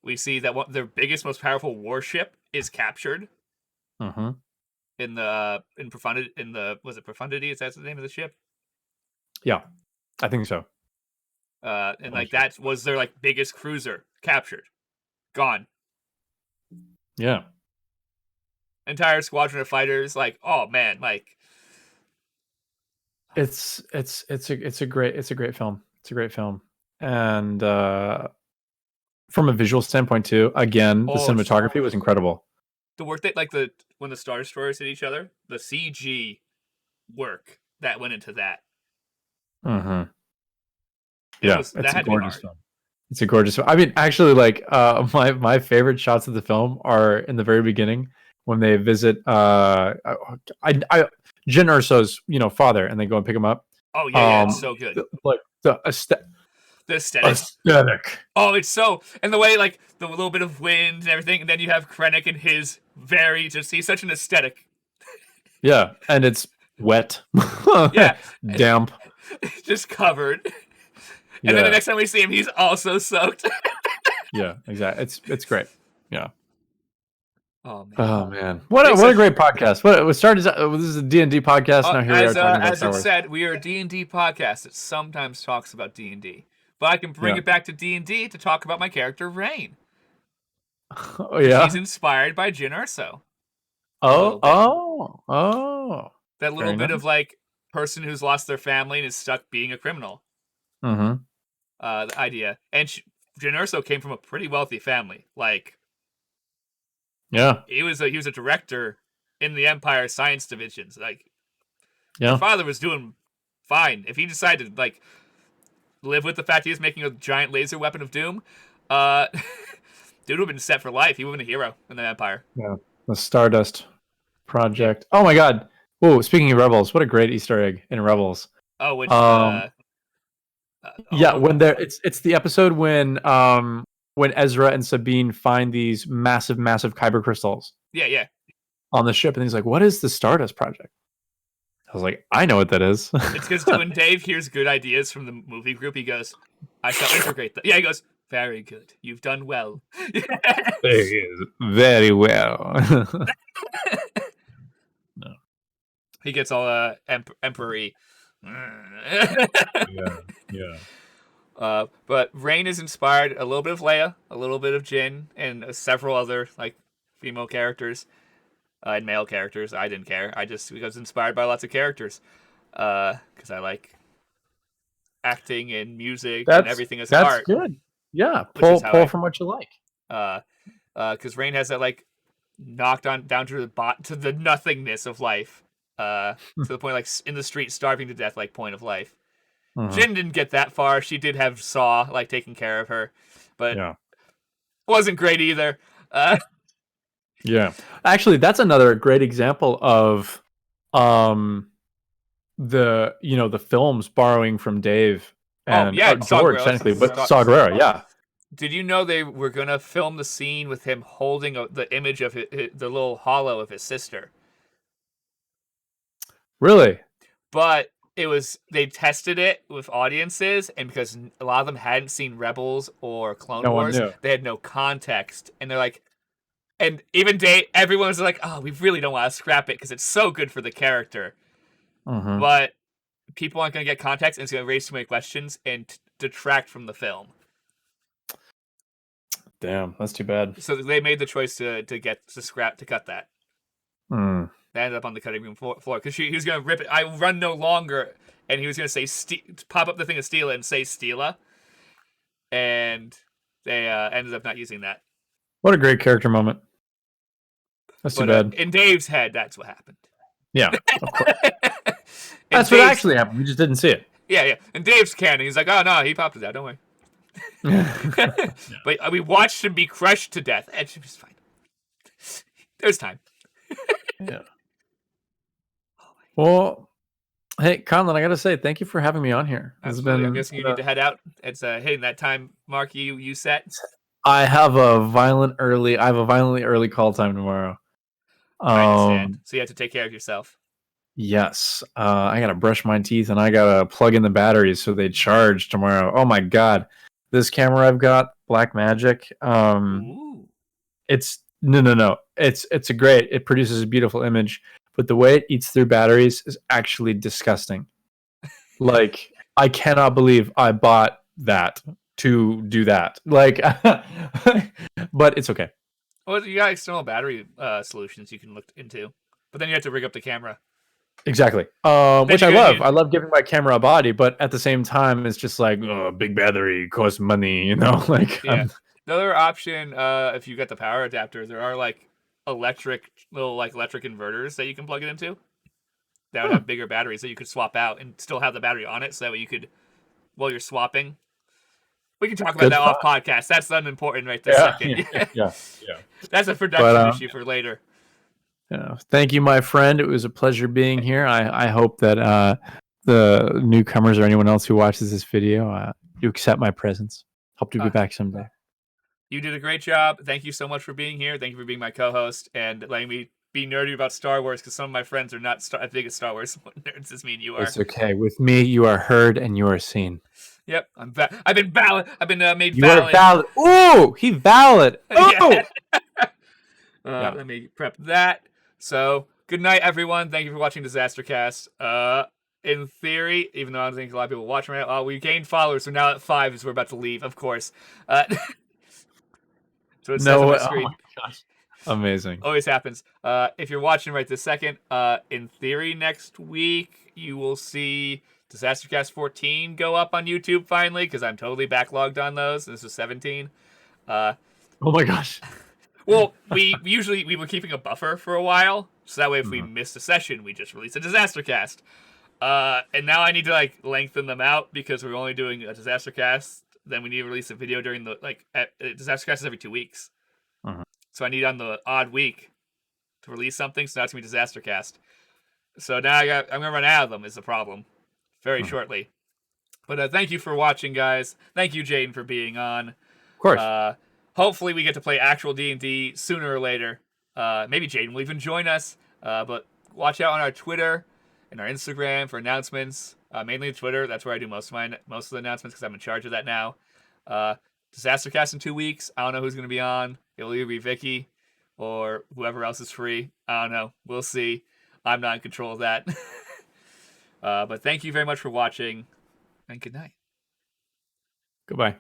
We see that their biggest, most powerful warship is captured. Mm-hmm. Was it Profundity? Is that the name of the ship? Yeah, I think so. And like that was their like biggest cruiser captured, gone. Yeah, entire squadron of fighters. Like, oh man, like it's a great film. It's a great film, and from a visual standpoint too. Again, the cinematography was incredible. The work that when the Star Destroyers hit each other, the CG work that went into that. Mm-hmm. Yeah, it's a gorgeous film. It's a gorgeous film. I mean, actually, like my favorite shots of the film are in the very beginning when they visit Jyn Erso's father, and they go and pick him up. Oh yeah, it's so good. The aesthetic. Oh, it's so, and the way like the little bit of wind and everything, and then you have Krennic and his he's such an aesthetic. Yeah, and it's wet. Yeah, damp, just covered. And then the next time we see him, he's also soaked. Yeah, exactly. It's great. Yeah. Oh man. What a great podcast. What started? This is a D&D podcast. Now here we are talking about as Star it Wars. said, we are a D&D podcast that sometimes talks about D&D. But I can bring it back to D&D to talk about my character Rain. Oh yeah. He's inspired by Jyn Erso. Oh. That little bit of like person who's lost their family and is stuck being a criminal. Mm-hmm. The idea, and Jyn Erso came from a pretty wealthy family. Like, yeah, he was a director in the Empire Science divisions. Like, yeah, his father was doing fine. If he decided to like live with the fact he was making a giant laser weapon of doom, dude would have been set for life. He would have been a hero in the Empire. Yeah, the Stardust Project. Oh my God! Whoa! Speaking of Rebels, what a great Easter egg in Rebels. Oh, which Yeah, when they're it's the episode when Ezra and Sabine find these massive kyber crystals Yeah. on the ship, and he's like, "What is the Stardust Project?" I was like, "I know what that is." It's because when Dave hears good ideas from the movie group, he goes, "I shall integrate them." Yeah, he goes, "Very good. You've done well." Very well. No. He gets all emperor-y. Yeah. But Rain is inspired a little bit of Leia, a little bit of Jin, and several other like female characters and male characters. I didn't care. I just was inspired by lots of characters because I like acting and music and everything as art. That's good. Yeah, Which pull from what you like. Because Rain has that like knocked on down to the nothingness of life, to the point like in the street starving to death, like point of life. Jin didn't get that far. She did have Saw like taking care of her, but wasn't great either. Yeah, actually, that's another great example of the films borrowing from Dave and George technically, but Saw Gerrera, yeah. Did you know they were gonna film the scene with him holding the image of the little hollow of his sister? Really? But they tested it with audiences, and because a lot of them hadn't seen Rebels or Clone Wars, they had no context, and they're like, and even everyone was like, "Oh, we really don't want to scrap it because it's so good for the character," but people aren't going to get context, and it's going to raise too many questions and detract from the film. Damn, that's too bad. So they made the choice to cut that. They ended up on the cutting room floor because he was going to rip it. I run no longer, and he was going to say pop up the thing of Steela and say Steela, and they ended up not using that. What a great character moment. That's too bad. In Dave's head, that's what happened. Yeah, of course. That's what actually happened. We just didn't see it. Yeah. And Dave's canon. He's like, "Oh no, he popped it out. Don't worry." But we watched him be crushed to death, and it was fine. There's time. Yeah. Well, hey, Conlan, I gotta say, thank you for having me on here. I'm guessing you need to head out. It's hitting that time mark you set. I have a violently early call time tomorrow. I understand. So you have to take care of yourself. Yes. I gotta brush my teeth and I gotta plug in the batteries so they charge tomorrow. Oh my god. This camera I've got, Blackmagic. It's no. It's great. It produces a beautiful image, but the way it eats through batteries is actually disgusting. Like, I cannot believe I bought that to do that. Like, but it's okay. Well, you got external battery solutions you can look into, but then you have to rig up the camera. Exactly. Which I love. I love giving my camera a body, but at the same time, it's just like, oh, big battery costs money, you know? Like, yeah. The other option, if you got the power adapter, there are like electric inverters that you can plug it into. That would have bigger batteries that you could swap out and still have the battery on it, so that way you could, while you're swapping. We can talk about that off podcast. That's unimportant right this second. Yeah. That's a production issue for later. Yeah. Thank you, my friend. It was a pleasure being here. I hope that the newcomers or anyone else who watches this video, you accept my presence. Hope to be back someday. You did a great job. Thank you so much for being here. Thank you for being my co-host and letting me be nerdy about Star Wars, because some of my friends are not as big as Star Wars nerds as me and you are. It's okay. With me, you are heard and you are seen. Yep, I've been valid. I've been made valid. You are valid. Ooh, he valid. Ooh. Let me prep that. So, good night, everyone. Thank you for watching DisasterCast. In theory, even though I don't think a lot of people watch right now, we gained followers, so now at 5 is we're about to leave, of course. So it says on my screen. Oh my gosh. Amazing. Always happens. If you're watching right this second, in theory, next week you will see DisasterCast 14 go up on YouTube finally, because I'm totally backlogged on those. This is 17. Oh my gosh. Well, we were keeping a buffer for a while, so that way if we missed a session, we just release a DisasterCast. And now I need to lengthen them out, because we're only doing a DisasterCast. Then we need to release a video during the DisasterCast is every 2 weeks. So I need on the odd week to release something, so now it's gonna be DisasterCast. So now I'm gonna run out of them is the problem, very shortly. But thank you for watching, guys. Thank you, Jaden, for being on. Of course. Hopefully we get to play actual D&D sooner or later. Maybe Jaden will even join us. But watch out on our Twitter and our Instagram for announcements. Mainly Twitter. That's where I do most of the announcements because I'm in charge of that now. DisasterCast in 2 weeks. I don't know who's going to be on. It'll either be Vicky or whoever else is free. I don't know. We'll see. I'm not in control of that. But thank you very much for watching, and good night. Goodbye.